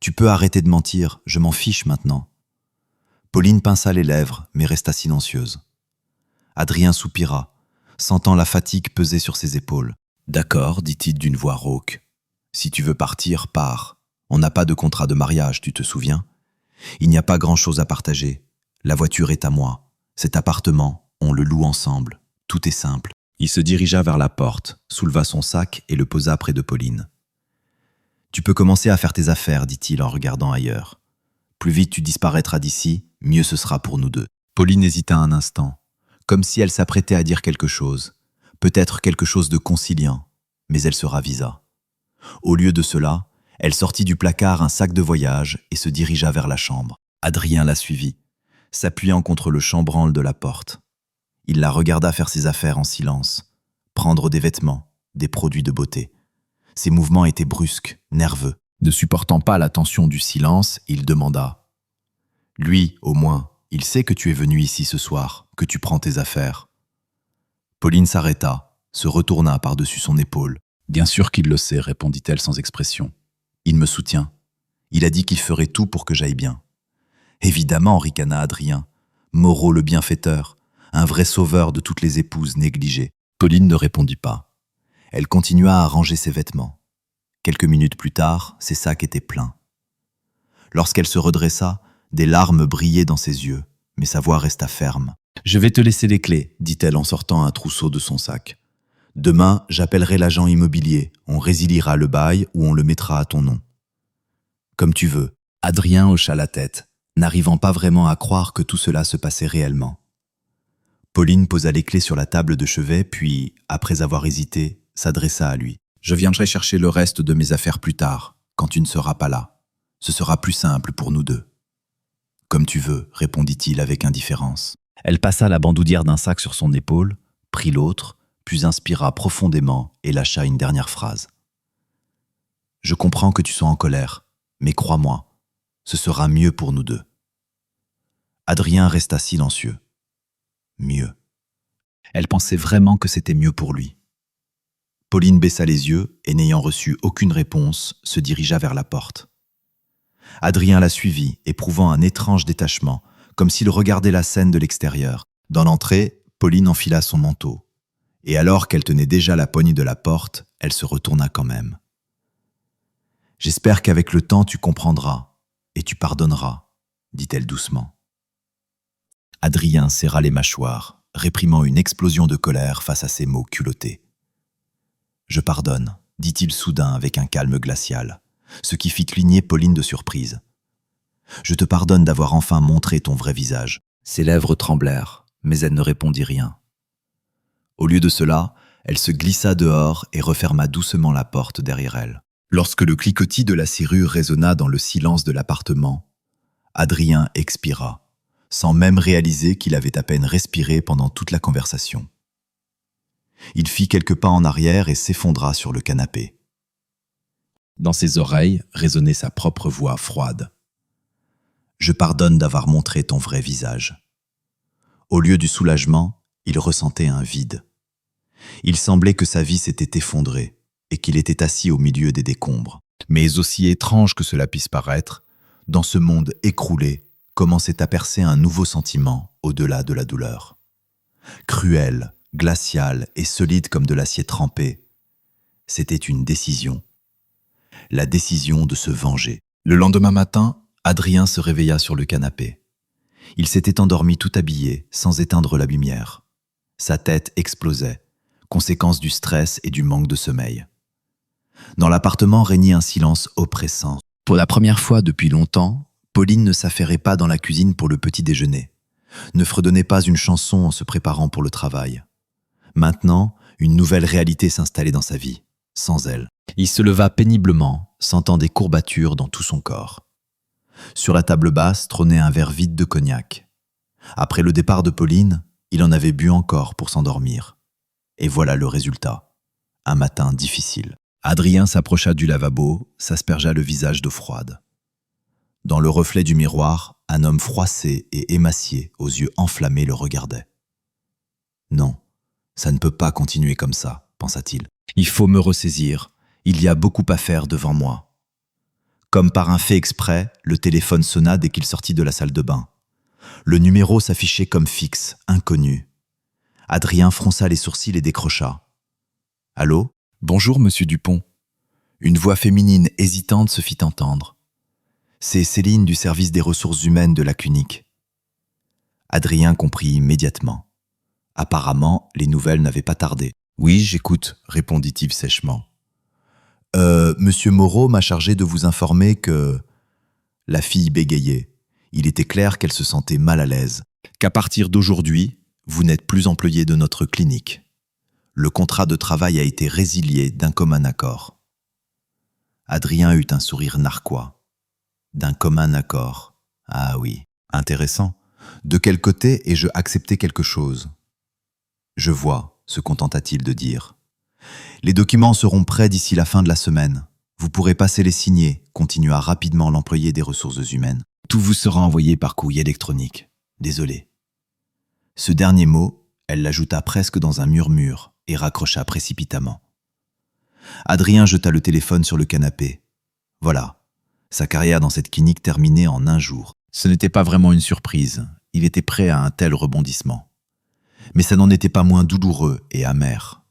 Tu peux arrêter de mentir, je m'en fiche maintenant. » Pauline pinça les lèvres, mais resta silencieuse. Adrien soupira, sentant la fatigue peser sur ses épaules. « D'accord, dit-il d'une voix rauque. Si tu veux partir, pars. On n'a pas de contrat de mariage, tu te souviens? Il n'y a pas grand-chose à partager. La voiture est à moi. Cet appartement, on le loue ensemble. Tout est simple. » Il se dirigea vers la porte, souleva son sac et le posa près de Pauline. « Tu peux commencer à faire tes affaires, dit-il en regardant ailleurs. Plus vite tu disparaîtras d'ici, mieux ce sera pour nous deux. » Pauline hésita un instant, comme si elle s'apprêtait à dire quelque chose, peut-être quelque chose de conciliant, mais elle se ravisa. Au lieu de cela, elle sortit du placard un sac de voyage et se dirigea vers la chambre. Adrien la suivit, s'appuyant contre le chambranle de la porte. Il la regarda faire ses affaires en silence, prendre des vêtements, des produits de beauté. Ses mouvements étaient brusques, nerveux. Ne supportant pas la tension du silence, il demanda « Lui, au moins, il sait que tu es venu ici ce soir, que tu prends tes affaires. » Pauline s'arrêta, se retourna par-dessus son épaule. « Bien sûr qu'il le sait, répondit-elle sans expression. Il me soutient. Il a dit qu'il ferait tout pour que j'aille bien. » Évidemment, ricana Adrien. Moreau le bienfaiteur, un vrai sauveur de toutes les épouses négligées. Pauline ne répondit pas. Elle continua à ranger ses vêtements. Quelques minutes plus tard, ses sacs étaient pleins. Lorsqu'elle se redressa, des larmes brillaient dans ses yeux, mais sa voix resta ferme. « Je vais te laisser les clés, dit-elle en sortant un trousseau de son sac. Demain, j'appellerai l'agent immobilier, on résiliera le bail ou on le mettra à ton nom. » Comme tu veux. Adrien hocha la tête, n'arrivant pas vraiment à croire que tout cela se passait réellement. Pauline posa les clés sur la table de chevet, puis, après avoir hésité, s'adressa à lui. « Je viendrai chercher le reste de mes affaires plus tard, quand tu ne seras pas là. Ce sera plus simple pour nous deux. »« Comme tu veux, répondit-il avec indifférence. Elle passa la bandoulière d'un sac sur son épaule, prit l'autre, puis inspira profondément et lâcha une dernière phrase. « Je comprends que tu sois en colère, mais crois-moi, ce sera mieux pour nous deux. » Adrien resta silencieux. Mieux. Elle pensait vraiment que c'était mieux pour lui. Pauline baissa les yeux et, n'ayant reçu aucune réponse, se dirigea vers la porte. Adrien la suivit, éprouvant un étrange détachement, comme s'il regardait la scène de l'extérieur. Dans l'entrée, Pauline enfila son manteau. Et alors qu'elle tenait déjà la poignée de la porte, elle se retourna quand même. « J'espère qu'avec le temps tu comprendras, et tu pardonneras, dit-elle doucement. Adrien serra les mâchoires. réprimant une explosion de colère face à ces mots culottés. « Je pardonne », dit-il soudain avec un calme glacial, ce qui fit cligner Pauline de surprise. « Je te pardonne d'avoir enfin montré ton vrai visage. » Ses lèvres tremblèrent, mais elle ne répondit rien. Au lieu de cela, elle se glissa dehors et referma doucement la porte derrière elle. Lorsque le cliquetis de la serrure résonna dans le silence de l'appartement, Adrien expira, sans même réaliser qu'il avait à peine respiré pendant toute la conversation. Il fit quelques pas en arrière et s'effondra sur le canapé. Dans ses oreilles résonnait sa propre voix froide. « Je pardonne d'avoir montré ton vrai visage. » Au lieu du soulagement, il ressentait un vide. Il semblait que sa vie s'était effondrée et qu'il était assis au milieu des décombres. Mais aussi étrange que cela puisse paraître, dans ce monde écroulé, commençait à percer un nouveau sentiment au-delà de la douleur. Cruel, glacial et solide comme de l'acier trempé, c'était une décision. La décision de se venger. Le lendemain matin, Adrien se réveilla sur le canapé. Il s'était endormi tout habillé, sans éteindre la lumière. Sa tête explosait, conséquence du stress et du manque de sommeil. Dans l'appartement régnait un silence oppressant. Pour la première fois depuis longtemps, Pauline ne s'affairait pas dans la cuisine pour le petit déjeuner, ne fredonnait pas une chanson en se préparant pour le travail. Maintenant, une nouvelle réalité s'installait dans sa vie, sans elle. Il se leva péniblement, sentant des courbatures dans tout son corps. Sur la table basse trônait un verre vide de cognac. Après le départ de Pauline, il en avait bu encore pour s'endormir. Et voilà le résultat. Un matin difficile. Adrien s'approcha du lavabo, s'aspergea le visage d'eau froide. Dans le reflet du miroir, un homme froissé et émacié, aux yeux enflammés, le regardait. « Non, ça ne peut pas continuer comme ça, pensa-t-il. Il faut me ressaisir, il y a beaucoup à faire devant moi. » Comme par un fait exprès, le téléphone sonna dès qu'il sortit de la salle de bain. Le numéro s'affichait comme fixe, inconnu. Adrien fronça les sourcils et décrocha. « Allô ? Bonjour, monsieur Dupont. » Une voix féminine hésitante se fit entendre. « C'est Céline du service des ressources humaines de la clinique. » Adrien comprit immédiatement. Apparemment, les nouvelles n'avaient pas tardé. « Oui, j'écoute, » répondit-il sèchement. « Monsieur Moreau m'a chargé de vous informer que... » La fille bégayait. Il était clair qu'elle se sentait mal à l'aise. « Qu'à partir d'aujourd'hui, vous n'êtes plus employé de notre clinique. Le contrat de travail a été résilié d'un commun accord. » Adrien eut un sourire narquois. D'un commun accord. Ah oui, intéressant. De quel côté ai-je accepté quelque chose ? Je vois, se contenta-t-il de dire. Les documents seront prêts d'ici la fin de la semaine. Vous pourrez passer les signer, continua rapidement l'employé des ressources humaines. Tout vous sera envoyé par courrier électronique. Désolé. Ce dernier mot, elle l'ajouta presque dans un murmure et raccrocha précipitamment. Adrien jeta le téléphone sur le canapé. Voilà, sa carrière dans cette clinique terminait en un jour. Ce n'était pas vraiment une surprise, il était prêt à un tel rebondissement. Mais ça n'en était pas moins douloureux et amer.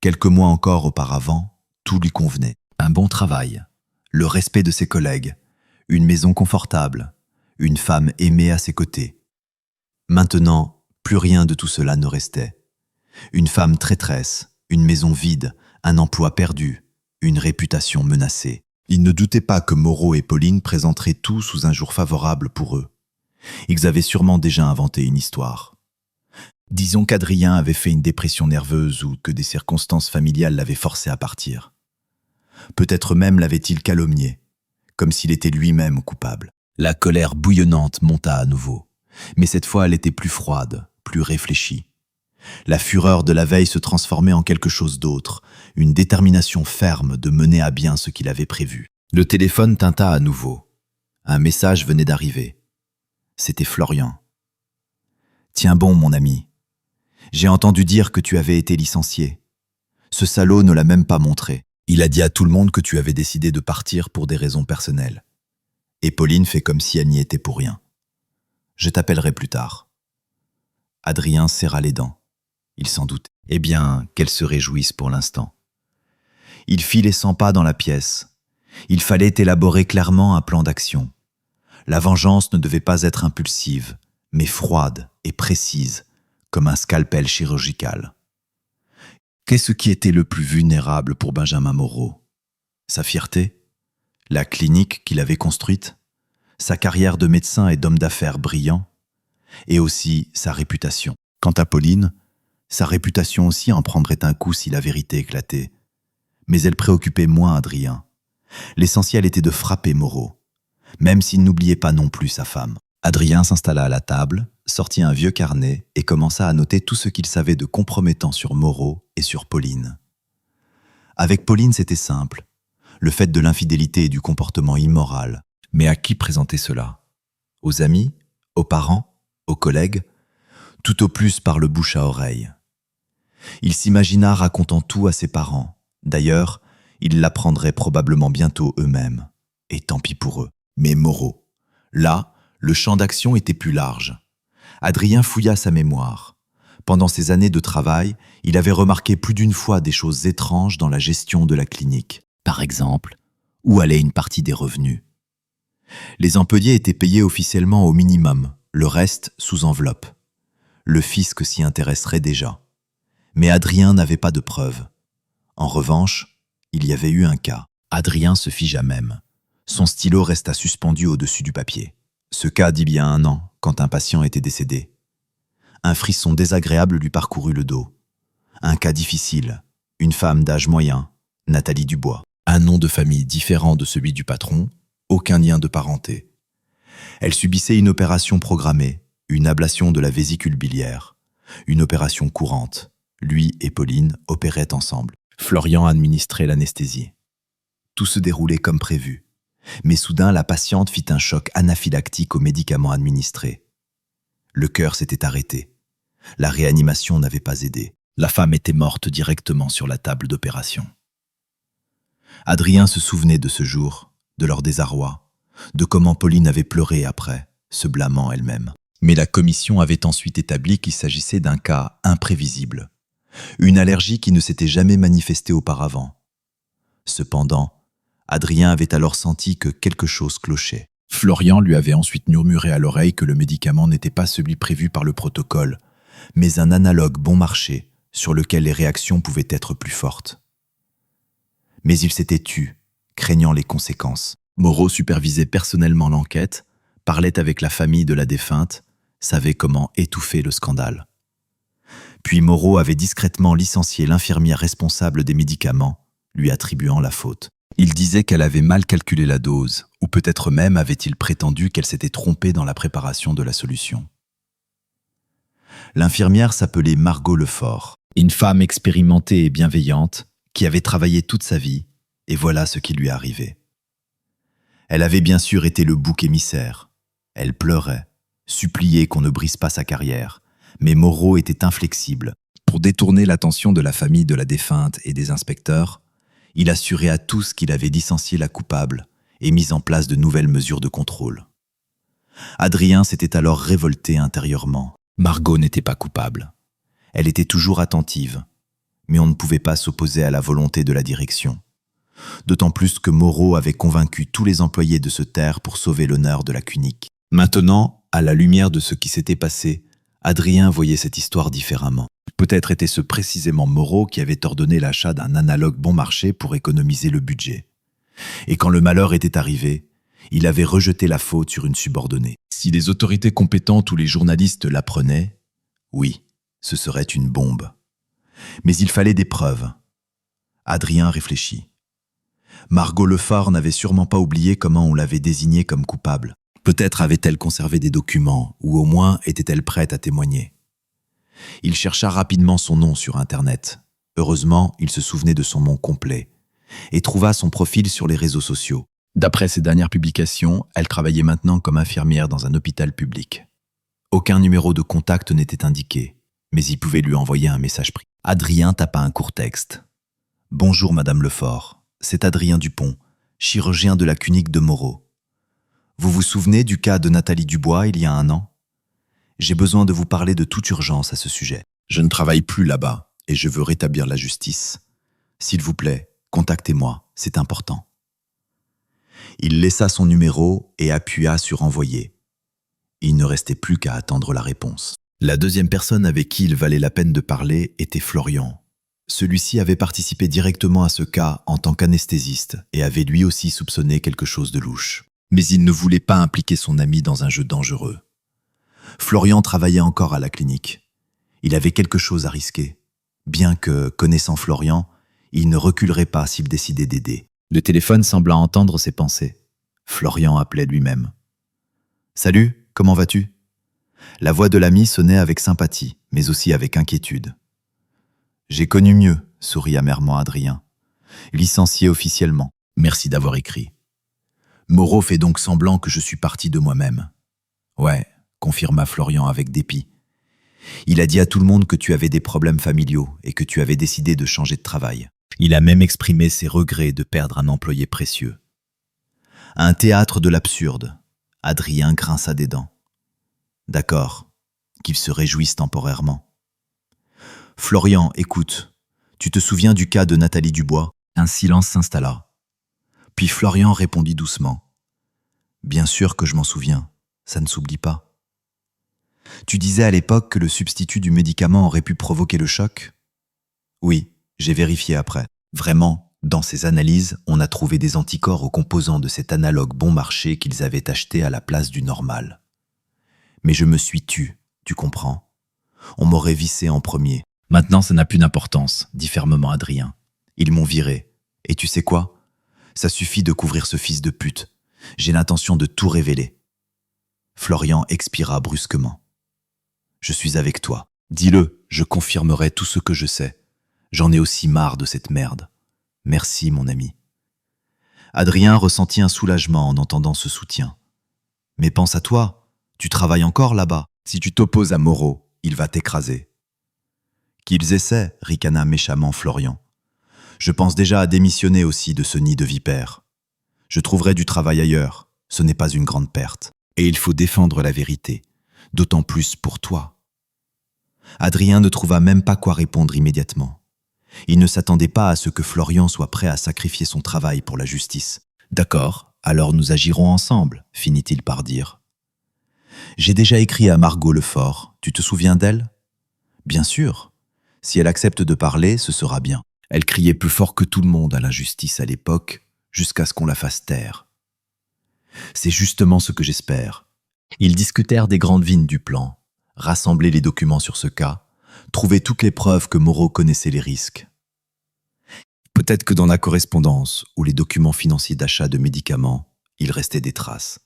Quelques mois encore auparavant, tout lui convenait. Un bon travail, le respect de ses collègues, une maison confortable, une femme aimée à ses côtés. Maintenant, plus rien de tout cela ne restait. Une femme traîtresse, une maison vide, un emploi perdu, une réputation menacée. Il ne doutait pas que Moreau et Pauline présenteraient tout sous un jour favorable pour eux. Ils avaient sûrement déjà inventé une histoire. Disons qu'Adrien avait fait une dépression nerveuse ou que des circonstances familiales l'avaient forcé à partir. Peut-être même l'avait-il calomnié, comme s'il était lui-même coupable. La colère bouillonnante monta à nouveau, mais cette fois elle était plus froide, plus réfléchie. La fureur de la veille se transformait en quelque chose d'autre, une détermination ferme de mener à bien ce qu'il avait prévu. Le téléphone tinta à nouveau. Un message venait d'arriver. C'était Florian. « Tiens bon, mon ami. J'ai entendu dire que tu avais été licencié. Ce salaud ne l'a même pas montré. Il a dit à tout le monde que tu avais décidé de partir pour des raisons personnelles. Et Pauline fait comme si elle n'y était pour rien. Je t'appellerai plus tard. » Adrien serra les dents. Il s'en doutait. Eh bien, qu'elle se réjouisse pour l'instant. Il fit les 100 pas dans la pièce. Il fallait élaborer clairement un plan d'action. La vengeance ne devait pas être impulsive, mais froide et précise, comme un scalpel chirurgical. Qu'est-ce qui était le plus vulnérable pour Benjamin Moreau? Sa fierté? La clinique qu'il avait construite? Sa carrière de médecin et d'homme d'affaires brillant? Et aussi sa réputation. Quant à Pauline, sa réputation aussi en prendrait un coup si la vérité éclatait. Mais elle préoccupait moins Adrien. L'essentiel était de frapper Moreau, même s'il n'oubliait pas non plus sa femme. Adrien s'installa à la table, sortit un vieux carnet et commença à noter tout ce qu'il savait de compromettant sur Moreau et sur Pauline. Avec Pauline, c'était simple. Le fait de l'infidélité et du comportement immoral. Mais à qui présenter cela? Aux amis? Aux parents? Aux collègues? Tout au plus par le bouche à oreille. Il s'imagina racontant tout à ses parents. D'ailleurs, ils l'apprendraient probablement bientôt eux-mêmes. Et tant pis pour eux. Mais Moreau. Là, le champ d'action était plus large. Adrien fouilla sa mémoire. Pendant ses années de travail, il avait remarqué plus d'une fois des choses étranges dans la gestion de la clinique. Par exemple, où allait une partie des revenus? Les employés étaient payés officiellement au minimum, le reste sous enveloppe. Le fisc s'y intéresserait déjà. Mais Adrien n'avait pas de preuves. En revanche, il y avait eu un cas. Adrien se figea même. Son stylo resta suspendu au-dessus du papier. Ce cas d'il y a 1 an, quand un patient était décédé. Un frisson désagréable lui parcourut le dos. Un cas difficile. Une femme d'âge moyen, Nathalie Dubois. Un nom de famille différent de celui du patron, aucun lien de parenté. Elle subissait une opération programmée, une ablation de la vésicule biliaire. Une opération courante. Lui et Pauline opéraient ensemble. Florian administrait l'anesthésie. Tout se déroulait comme prévu. Mais soudain, la patiente fit un choc anaphylactique aux médicaments administrés. Le cœur s'était arrêté. La réanimation n'avait pas aidé. La femme était morte directement sur la table d'opération. Adrien se souvenait de ce jour, de leur désarroi, de comment Pauline avait pleuré après, se blâmant elle-même. Mais la commission avait ensuite établi qu'il s'agissait d'un cas imprévisible. Une allergie qui ne s'était jamais manifestée auparavant. Cependant, Adrien avait alors senti que quelque chose clochait. Florian lui avait ensuite murmuré à l'oreille que le médicament n'était pas celui prévu par le protocole, mais un analogue bon marché sur lequel les réactions pouvaient être plus fortes. Mais il s'était tu, craignant les conséquences. Moreau supervisait personnellement l'enquête, parlait avec la famille de la défunte, savait comment étouffer le scandale. Puis Moreau avait discrètement licencié l'infirmière responsable des médicaments, lui attribuant la faute. Il disait qu'elle avait mal calculé la dose, ou peut-être même avait-il prétendu qu'elle s'était trompée dans la préparation de la solution. L'infirmière s'appelait Margot Lefort, une femme expérimentée et bienveillante qui avait travaillé toute sa vie, et voilà ce qui lui arrivait. Elle avait bien sûr été le bouc émissaire. Elle pleurait, suppliait qu'on ne brise pas sa carrière, mais Moreau était inflexible. Pour détourner l'attention de la famille de la défunte et des inspecteurs, il assurait à tous qu'il avait licencié la coupable et mis en place de nouvelles mesures de contrôle. Adrien s'était alors révolté intérieurement. Margot n'était pas coupable. Elle était toujours attentive, mais on ne pouvait pas s'opposer à la volonté de la direction. D'autant plus que Moreau avait convaincu tous les employés de se taire pour sauver l'honneur de la clinique. Maintenant, à la lumière de ce qui s'était passé, Adrien voyait cette histoire différemment. Peut-être était-ce précisément Moreau qui avait ordonné l'achat d'un analogue bon marché pour économiser le budget. Et quand le malheur était arrivé, il avait rejeté la faute sur une subordonnée. Si les autorités compétentes ou les journalistes l'apprenaient, oui, ce serait une bombe. Mais il fallait des preuves. Adrien réfléchit. Margot Lefort n'avait sûrement pas oublié comment on l'avait désignée comme coupable. Peut-être avait-elle conservé des documents, ou au moins était-elle prête à témoigner. Il chercha rapidement son nom sur Internet. Heureusement, il se souvenait de son nom complet et trouva son profil sur les réseaux sociaux. D'après ses dernières publications, elle travaillait maintenant comme infirmière dans un hôpital public. Aucun numéro de contact n'était indiqué, mais il pouvait lui envoyer un message privé. Adrien tapa un court texte. « Bonjour Madame Lefort, c'est Adrien Dupont, chirurgien de la clinique de Moreau. Vous vous souvenez du cas de Nathalie Dubois il y a 1 an? J'ai besoin de vous parler de toute urgence à ce sujet. Je ne travaille plus là-bas et je veux rétablir la justice. S'il vous plaît, contactez-moi, c'est important. » Il laissa son numéro et appuya sur « Envoyer ». Il ne restait plus qu'à attendre la réponse. La deuxième personne avec qui il valait la peine de parler était Florian. Celui-ci avait participé directement à ce cas en tant qu'anesthésiste et avait lui aussi soupçonné quelque chose de louche. Mais il ne voulait pas impliquer son ami dans un jeu dangereux. Florian travaillait encore à la clinique. Il avait quelque chose à risquer, bien que, connaissant Florian, il ne reculerait pas s'il décidait d'aider. Le téléphone sembla entendre ses pensées. Florian appelait lui-même. « Salut, comment vas-tu » La voix de l'ami sonnait avec sympathie, mais aussi avec inquiétude. « J'ai connu mieux », sourit amèrement Adrien. « Licencié officiellement. Merci d'avoir écrit. » Moreau fait donc semblant que je suis parti de moi-même. « Ouais », confirma Florian avec dépit. Il a dit à tout le monde que tu avais des problèmes familiaux et que tu avais décidé de changer de travail. Il a même exprimé ses regrets de perdre un employé précieux. Un théâtre de l'absurde. Adrien grinça des dents. D'accord, qu'ils se réjouissent temporairement. Florian, écoute, tu te souviens du cas de Nathalie Dubois ? Un silence s'installa. Puis Florian répondit doucement. Bien sûr que je m'en souviens, ça ne s'oublie pas. Tu disais à l'époque que le substitut du médicament aurait pu provoquer le choc ? Oui, j'ai vérifié après. Vraiment, dans ces analyses, on a trouvé des anticorps aux composants de cet analogue bon marché qu'ils avaient acheté à la place du normal. Mais je me suis tu comprends ? On m'aurait vissé en premier. Maintenant, ça n'a plus d'importance, dit fermement Adrien. Ils m'ont viré. Et tu sais quoi ? Ça suffit de couvrir ce fils de pute. J'ai l'intention de tout révéler. Florian expira brusquement. Je suis avec toi. Dis-le, je confirmerai tout ce que je sais. J'en ai aussi marre de cette merde. Merci, mon ami. Adrien ressentit un soulagement en entendant ce soutien. Mais pense à toi, tu travailles encore là-bas. Si tu t'opposes à Moreau, il va t'écraser. Qu'ils essaient, ricana méchamment Florian. Je pense déjà à démissionner aussi de ce nid de vipères. Je trouverai du travail ailleurs, ce n'est pas une grande perte. Et il faut défendre la vérité, d'autant plus pour toi. Adrien ne trouva même pas quoi répondre immédiatement. Il ne s'attendait pas à ce que Florian soit prêt à sacrifier son travail pour la justice. « D'accord, alors nous agirons ensemble », finit-il par dire. « J'ai déjà écrit à Margot Lefort, tu te souviens d'elle ? » ?»« Bien sûr. Si elle accepte de parler, ce sera bien. Elle criait plus fort que tout le monde à l'injustice à l'époque, jusqu'à ce qu'on la fasse taire. C'est justement ce que j'espère. » Ils discutèrent des grandes lignes du plan, rassembler les documents sur ce cas, trouver toutes les preuves que Moreau connaissait les risques. Peut-être que dans la correspondance ou les documents financiers d'achat de médicaments, il restait des traces.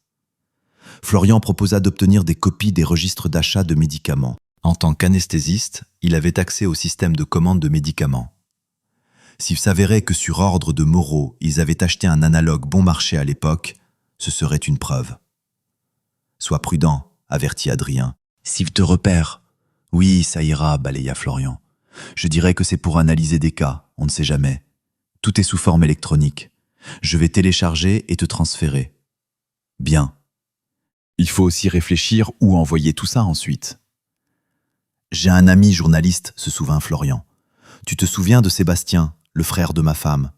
Florian proposa d'obtenir des copies des registres d'achat de médicaments. En tant qu'anesthésiste, il avait accès au système de commande de médicaments. S'il s'avérait que sur ordre de Moreau, ils avaient acheté un analogue bon marché à l'époque, ce serait une preuve. « Sois prudent », avertit Adrien. « S'il te repère. »« Oui, ça ira », balaya Florian. « Je dirais que c'est pour analyser des cas, on ne sait jamais. Tout est sous forme électronique. Je vais télécharger et te transférer. » « Bien. Il faut aussi réfléchir où envoyer tout ça ensuite. » « J'ai un ami journaliste, se souvint Florian. Tu te souviens de Sébastien, le frère de ma femme ?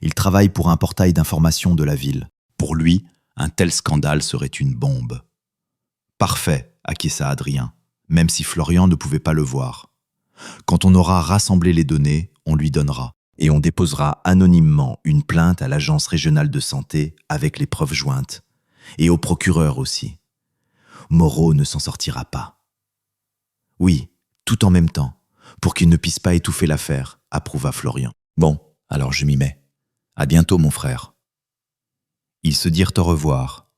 Il travaille pour un portail d'information de la ville. Pour lui, un tel scandale serait une bombe. « Parfait », acquiesça Adrien, même si Florian ne pouvait pas le voir. « Quand on aura rassemblé les données, on lui donnera. Et on déposera anonymement une plainte à l'agence régionale de santé avec les preuves jointes. Et au procureur aussi. Moreau ne s'en sortira pas. » « Oui, tout en même temps, pour qu'il ne puisse pas étouffer l'affaire, » approuva Florian. « Bon, alors je m'y mets. À bientôt, mon frère. » Ils se dirent au revoir.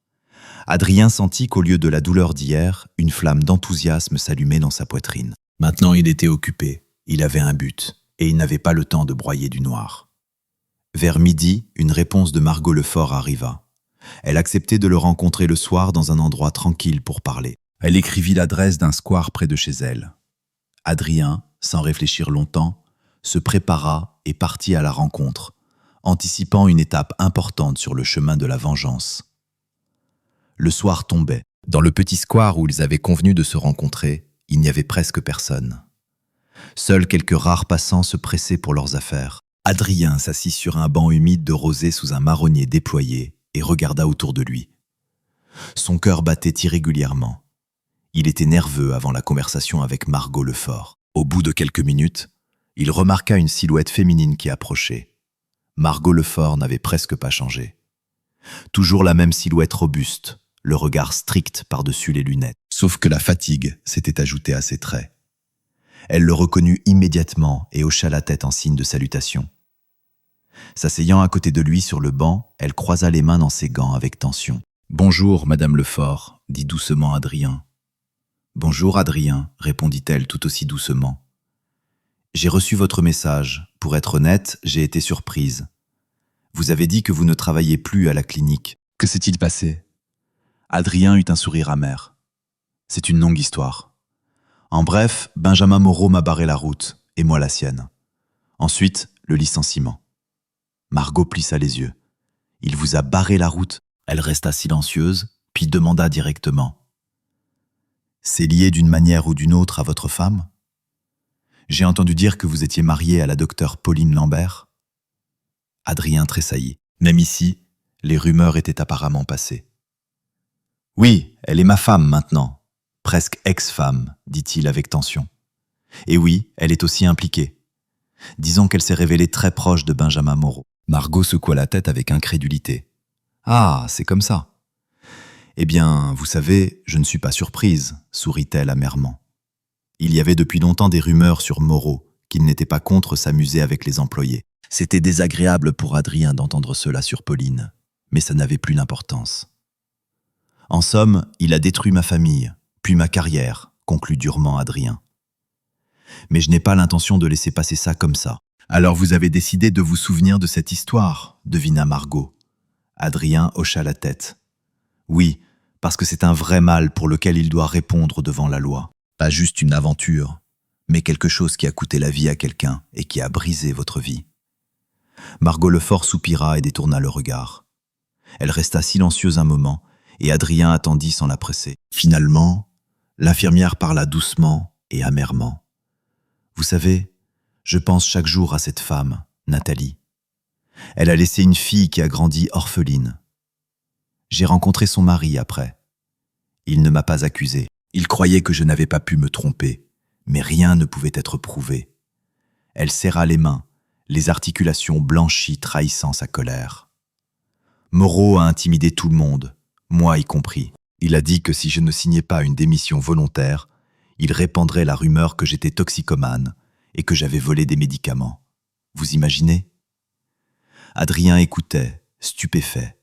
Adrien sentit qu'au lieu de la douleur d'hier, une flamme d'enthousiasme s'allumait dans sa poitrine. Maintenant, il était occupé, il avait un but, et il n'avait pas le temps de broyer du noir. Vers midi, une réponse de Margot Lefort arriva. Elle acceptait de le rencontrer le soir dans un endroit tranquille pour parler. Elle écrivit l'adresse d'un square près de chez elle. Adrien, sans réfléchir longtemps, se prépara et partit à la rencontre, anticipant une étape importante sur le chemin de la vengeance. Le soir tombait. Dans le petit square où ils avaient convenu de se rencontrer, il n'y avait presque personne. Seuls quelques rares passants se pressaient pour leurs affaires. Adrien s'assit sur un banc humide de rosée sous un marronnier déployé et regarda autour de lui. Son cœur battait irrégulièrement. Il était nerveux avant la conversation avec Margot Lefort. Au bout de quelques minutes, il remarqua une silhouette féminine qui approchait. Margot Lefort n'avait presque pas changé. Toujours la même silhouette robuste, le regard strict par-dessus les lunettes. Sauf que la fatigue s'était ajoutée à ses traits. Elle le reconnut immédiatement et hocha la tête en signe de salutation. S'asseyant à côté de lui sur le banc, elle croisa les mains dans ses gants avec tension. « Bonjour, Madame Lefort », dit doucement Adrien. « Bonjour, Adrien », répondit-elle tout aussi doucement. « J'ai reçu votre message. Pour être honnête, j'ai été surprise. Vous avez dit que vous ne travaillez plus à la clinique. Que s'est-il passé ?» Adrien eut un sourire amer. « C'est une longue histoire. En bref, Benjamin Moreau m'a barré la route, et moi la sienne. Ensuite, le licenciement. » Margot plissa les yeux. « Il vous a barré la route ?» Elle resta silencieuse, puis demanda directement. « C'est lié d'une manière ou d'une autre à votre femme ? J'ai entendu dire que vous étiez marié à la docteure Pauline Lambert. » Adrien tressaillit. Même ici, les rumeurs étaient apparemment passées. « Oui, elle est ma femme maintenant. Presque ex-femme, dit-il avec tension. Et oui, elle est aussi impliquée. Disons qu'elle s'est révélée très proche de Benjamin Moreau. » Margot secoua la tête avec incrédulité. « Ah, c'est comme ça. Eh bien, vous savez, je ne suis pas surprise, sourit-elle amèrement. Il y avait depuis longtemps des rumeurs sur Moreau, qu'il n'était pas contre s'amuser avec les employés. C'était désagréable pour Adrien d'entendre cela sur Pauline, mais ça n'avait plus d'importance. En somme, il a détruit ma famille, puis ma carrière, conclut durement Adrien. Mais je n'ai pas l'intention de laisser passer ça comme ça. Alors vous avez décidé de vous souvenir de cette histoire, devina Margot. Adrien hocha la tête. Oui, parce que c'est un vrai mal pour lequel il doit répondre devant la loi. Pas juste une aventure, mais quelque chose qui a coûté la vie à quelqu'un et qui a brisé votre vie. Margot Lefort soupira et détourna le regard. Elle resta silencieuse un moment, et Adrien attendit sans la presser. Finalement, l'infirmière parla doucement et amèrement. « Vous savez, je pense chaque jour à cette femme, Nathalie. Elle a laissé une fille qui a grandi orpheline. J'ai rencontré son mari après. Il ne m'a pas accusé. Il croyait que je n'avais pas pu me tromper, mais rien ne pouvait être prouvé. Elle serra les mains, les articulations blanchies trahissant sa colère. Moreau a intimidé tout le monde, moi y compris. Il a dit que si je ne signais pas une démission volontaire, il répandrait la rumeur que j'étais toxicomane et que j'avais volé des médicaments. Vous imaginez ? » Adrien écoutait, stupéfait.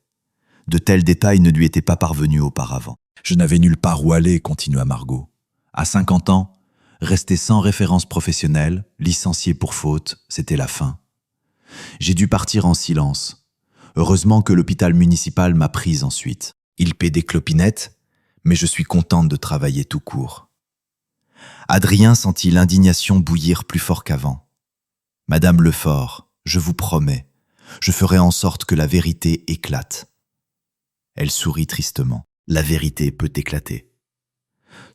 De tels détails ne lui étaient pas parvenus auparavant. « Je n'avais nulle part où aller, » continua Margot. « À 50 ans, rester sans référence professionnelle, licencié pour faute, c'était la fin. J'ai dû partir en silence. Heureusement que l'hôpital municipal m'a prise ensuite. Il paie des clopinettes, mais je suis contente de travailler tout court. » Adrien sentit l'indignation bouillir plus fort qu'avant. « Madame Lefort, je vous promets, je ferai en sorte que la vérité éclate. » Elle sourit tristement. « La vérité peut éclater.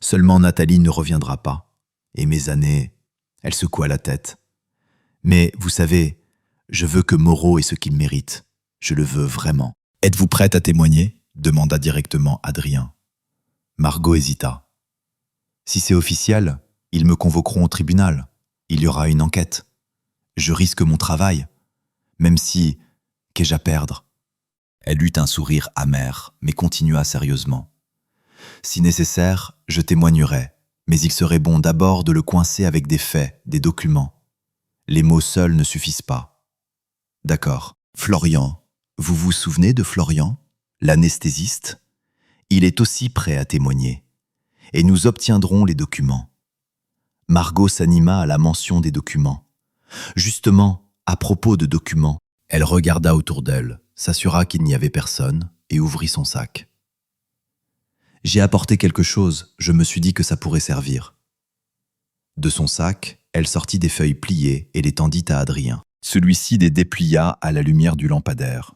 Seulement Nathalie ne reviendra pas. Et mes années... » Elle secoua la tête. « Mais, vous savez, je veux que Moreau ait ce qu'il mérite. Je le veux vraiment. »« Êtes-vous prête à témoigner ?» demanda directement Adrien. Margot hésita. « Si c'est officiel, ils me convoqueront au tribunal. Il y aura une enquête. Je risque mon travail. Même si... qu'ai-je à perdre ?» Elle eut un sourire amer, mais continua sérieusement. « Si nécessaire, je témoignerai, mais il serait bon d'abord de le coincer avec des faits, des documents. Les mots seuls ne suffisent pas. »« D'accord. Florian, vous vous souvenez de Florian, l'anesthésiste ? Il est aussi prêt à témoigner. Et nous obtiendrons les documents. » Margot s'anima à la mention des documents. Justement, à propos de documents, elle regarda autour d'elle, s'assura qu'il n'y avait personne et ouvrit son sac. « J'ai apporté quelque chose, je me suis dit que ça pourrait servir. » De son sac, elle sortit des feuilles pliées et les tendit à Adrien. Celui-ci les déplia à la lumière du lampadaire.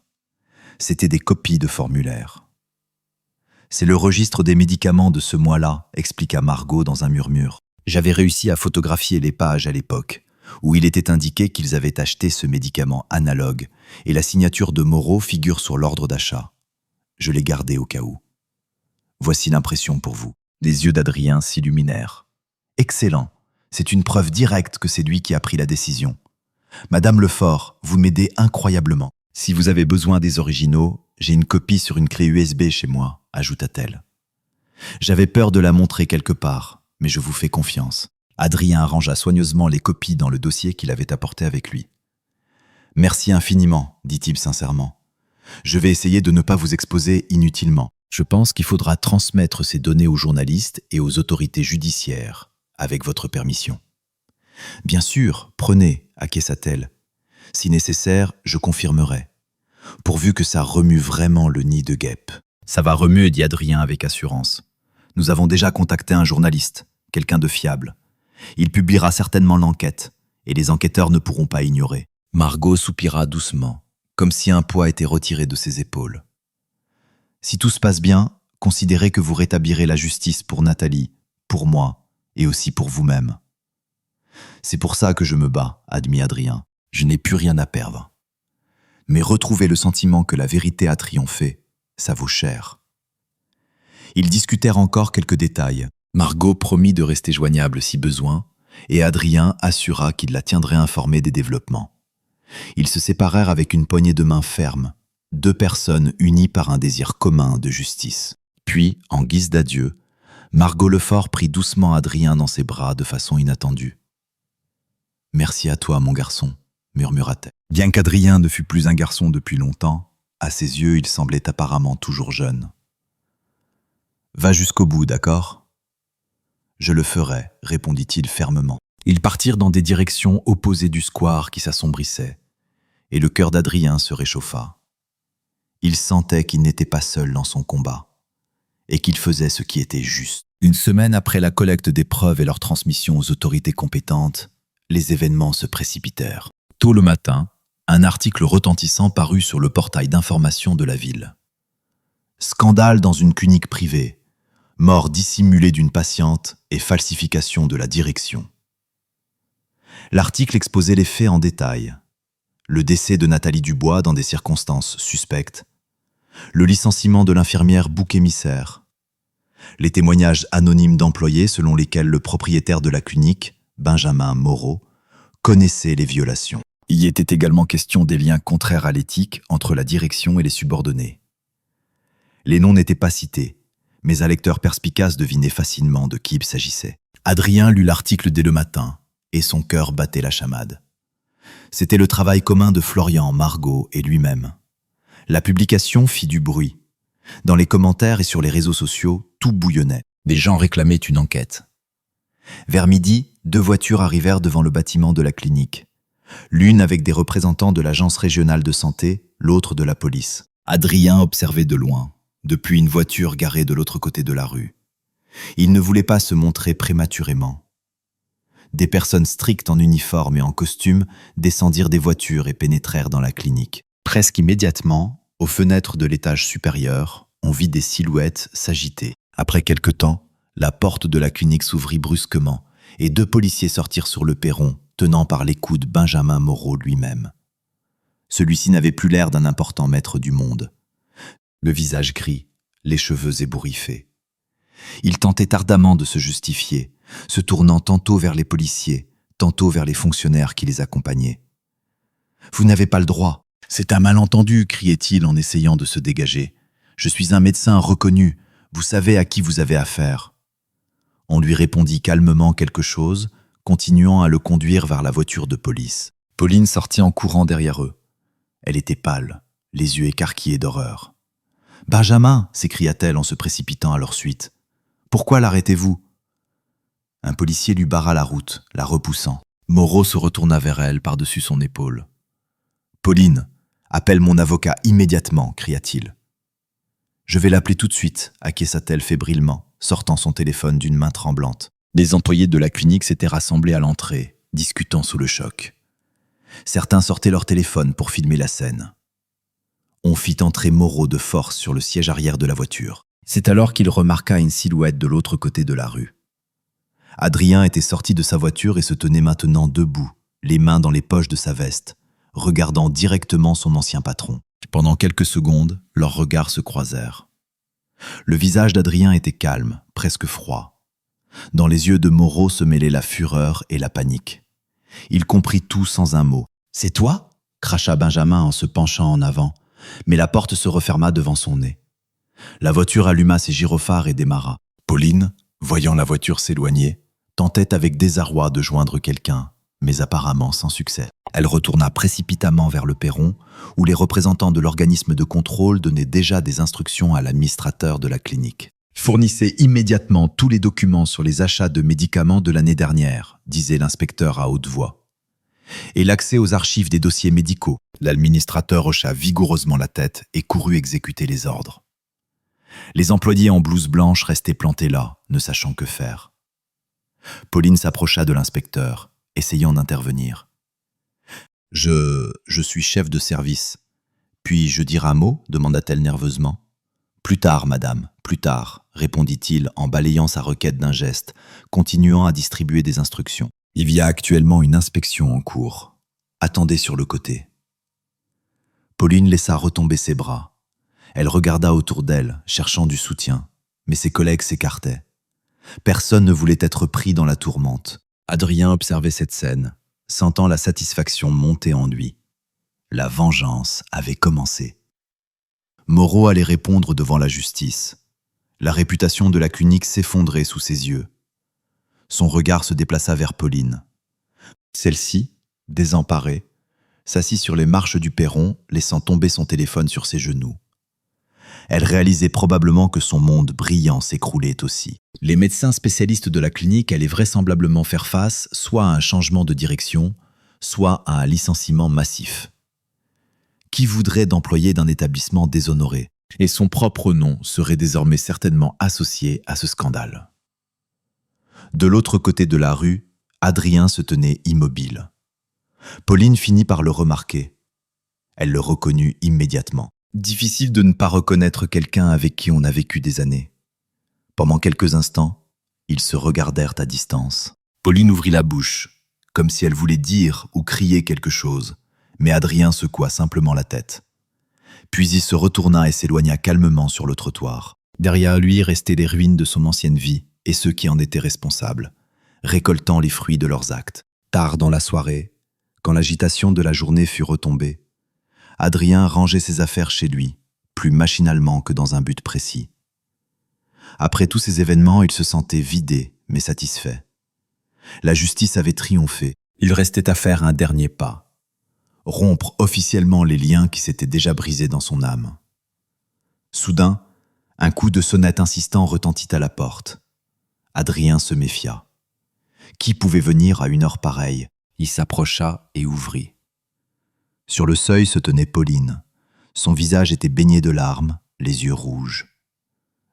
C'étaient des copies de formulaires. « C'est le registre des médicaments de ce mois-là, » expliqua Margot dans un murmure. « J'avais réussi à photographier les pages à l'époque, où il était indiqué qu'ils avaient acheté ce médicament analogue, et la signature de Moreau figure sur l'ordre d'achat. Je l'ai gardé au cas où. Voici l'impression pour vous. » Les yeux d'Adrien s'illuminèrent. « Excellent. C'est une preuve directe que c'est lui qui a pris la décision. Madame Lefort, vous m'aidez incroyablement. Si vous avez besoin des originaux, j'ai une copie sur une clé USB chez moi, ajouta-t-elle. J'avais peur de la montrer quelque part, mais je vous fais confiance. Adrien arrangea soigneusement les copies dans le dossier qu'il avait apporté avec lui. Merci infiniment, dit-il sincèrement. Je vais essayer de ne pas vous exposer inutilement. Je pense qu'il faudra transmettre ces données aux journalistes et aux autorités judiciaires, avec votre permission. Bien sûr, prenez, acquiesça-t-elle. Si nécessaire, je confirmerai. Pourvu que ça remue vraiment le nid de guêpe. Ça va remuer, dit Adrien avec assurance. Nous avons déjà contacté un journaliste, quelqu'un de fiable. Il publiera certainement l'enquête, et les enquêteurs ne pourront pas ignorer. Margot soupira doucement, comme si un poids était retiré de ses épaules. Si tout se passe bien, considérez que vous rétablirez la justice pour Nathalie, pour moi, et aussi pour vous-même. C'est pour ça que je me bats, admit Adrien. Je n'ai plus rien à perdre. Mais retrouver le sentiment que la vérité a triomphé, ça vaut cher. Ils discutèrent encore quelques détails. Margot promit de rester joignable si besoin, et Adrien assura qu'il la tiendrait informée des développements. Ils se séparèrent avec une poignée de main ferme, deux personnes unies par un désir commun de justice. Puis, en guise d'adieu, Margot Lefort prit doucement Adrien dans ses bras de façon inattendue. « Merci à toi, mon garçon », murmura-t-elle. Bien qu'Adrien ne fût plus un garçon depuis longtemps, à ses yeux, il semblait apparemment toujours jeune. « Va jusqu'au bout, d'accord ? » « Je le ferai, » répondit-il fermement. Ils partirent dans des directions opposées du square qui s'assombrissait, et le cœur d'Adrien se réchauffa. Il sentait qu'il n'était pas seul dans son combat, et qu'il faisait ce qui était juste. Une semaine après la collecte des preuves et leur transmission aux autorités compétentes, les événements se précipitèrent. Tôt le matin, un article retentissant parut sur le portail d'information de la ville. Scandale dans une clinique privée. Mort dissimulée d'une patiente et falsification de la direction. L'article exposait les faits en détail. Le décès de Nathalie Dubois dans des circonstances suspectes. Le licenciement de l'infirmière bouc-émissaire. Les témoignages anonymes d'employés selon lesquels le propriétaire de la clinique, Benjamin Moreau, connaissait les violations. Il y était également question des liens contraires à l'éthique entre la direction et les subordonnés. Les noms n'étaient pas cités, mais un lecteur perspicace devinait facilement de qui il s'agissait. Adrien lut l'article dès le matin, et son cœur battait la chamade. C'était le travail commun de Florian, Margot et lui-même. La publication fit du bruit. Dans les commentaires et sur les réseaux sociaux, tout bouillonnait. Des gens réclamaient une enquête. Vers midi, 2 voitures arrivèrent devant le bâtiment de la clinique. L'une avec des représentants de l'agence régionale de santé, l'autre de la police. Adrien observait de loin, depuis une voiture garée de l'autre côté de la rue. Il ne voulait pas se montrer prématurément. Des personnes strictes en uniforme et en costume descendirent des voitures et pénétrèrent dans la clinique. Presque immédiatement, aux fenêtres de l'étage supérieur, on vit des silhouettes s'agiter. Après quelque temps, la porte de la clinique s'ouvrit brusquement et 2 policiers sortirent sur le perron, tenant par les coudes Benjamin Moreau lui-même. Celui-ci n'avait plus l'air d'un important maître du monde. Le visage gris, les cheveux ébouriffés. Il tentait ardemment de se justifier, se tournant tantôt vers les policiers, tantôt vers les fonctionnaires qui les accompagnaient. « Vous n'avez pas le droit. C'est un malentendu, criait-il en essayant de se dégager. Je suis un médecin reconnu. Vous savez à qui vous avez affaire. » On lui répondit calmement quelque chose, continuant à le conduire vers la voiture de police. Pauline sortit en courant derrière eux. Elle était pâle, les yeux écarquillés d'horreur. « Benjamin !» s'écria-t-elle en se précipitant à leur suite. « Pourquoi l'arrêtez-vous » Un policier lui barra la route, la repoussant. Moreau se retourna vers elle par-dessus son épaule. « Pauline, appelle mon avocat immédiatement » cria-t-il. « Je vais l'appeler tout de suite » acquiesça-t-elle fébrilement, sortant son téléphone d'une main tremblante. Les employés de la clinique s'étaient rassemblés à l'entrée, discutant sous le choc. Certains sortaient leur téléphone pour filmer la scène. On fit entrer Moreau de force sur le siège arrière de la voiture. C'est alors qu'il remarqua une silhouette de l'autre côté de la rue. Adrien était sorti de sa voiture et se tenait maintenant debout, les mains dans les poches de sa veste, regardant directement son ancien patron. Pendant quelques secondes, leurs regards se croisèrent. Le visage d'Adrien était calme, presque froid. Dans les yeux de Moreau se mêlaient la fureur et la panique. Il comprit tout sans un mot. « C'est toi ?» cracha Benjamin en se penchant en avant, mais la porte se referma devant son nez. La voiture alluma ses gyrophares et démarra. Pauline, voyant la voiture s'éloigner, tentait avec désarroi de joindre quelqu'un, mais apparemment sans succès. Elle retourna précipitamment vers le perron, où les représentants de l'organisme de contrôle donnaient déjà des instructions à l'administrateur de la clinique. « Fournissez immédiatement tous les documents sur les achats de médicaments de l'année dernière », disait l'inspecteur à haute voix. « Et l'accès aux archives des dossiers médicaux. » L'administrateur hocha vigoureusement la tête et courut exécuter les ordres. Les employés en blouse blanche restaient plantés là, ne sachant que faire. Pauline s'approcha de l'inspecteur, essayant d'intervenir. « Je suis chef de service. Puis-je dire un mot ?» demanda-t-elle nerveusement. « Plus tard, madame, plus tard », répondit-il en balayant sa requête d'un geste, continuant à distribuer des instructions. « Il y a actuellement une inspection en cours. Attendez sur le côté. » Pauline laissa retomber ses bras. Elle regarda autour d'elle, cherchant du soutien, mais ses collègues s'écartaient. Personne ne voulait être pris dans la tourmente. Adrien observait cette scène, sentant la satisfaction monter en lui. La vengeance avait commencé. Moreau allait répondre devant la justice. La réputation de la clinique s'effondrait sous ses yeux. Son regard se déplaça vers Pauline. Celle-ci, désemparée, s'assit sur les marches du perron, laissant tomber son téléphone sur ses genoux. Elle réalisait probablement que son monde brillant s'écroulait aussi. Les médecins spécialistes de la clinique allaient vraisemblablement faire face soit à un changement de direction, soit à un licenciement massif. Qui voudrait d'employés d'un établissement déshonoré? Et son propre nom serait désormais certainement associé à ce scandale. De l'autre côté de la rue, Adrien se tenait immobile. Pauline finit par le remarquer. Elle le reconnut immédiatement. Difficile de ne pas reconnaître quelqu'un avec qui on a vécu des années. Pendant quelques instants, ils se regardèrent à distance. Pauline ouvrit la bouche, comme si elle voulait dire ou crier quelque chose, mais Adrien secoua simplement la tête. Puis il se retourna et s'éloigna calmement sur le trottoir. Derrière lui restaient les ruines de son ancienne vie et ceux qui en étaient responsables, récoltant les fruits de leurs actes. Tard dans la soirée, quand l'agitation de la journée fut retombée, Adrien rangeait ses affaires chez lui, plus machinalement que dans un but précis. Après tous ces événements, il se sentait vidé, mais satisfait. La justice avait triomphé. Il restait à faire un dernier pas. Rompre officiellement les liens qui s'étaient déjà brisés dans son âme. Soudain, un coup de sonnette insistant retentit à la porte. Adrien se méfia. Qui pouvait venir à une heure pareille? Il s'approcha et ouvrit. Sur le seuil se tenait Pauline. Son visage était baigné de larmes, les yeux rouges.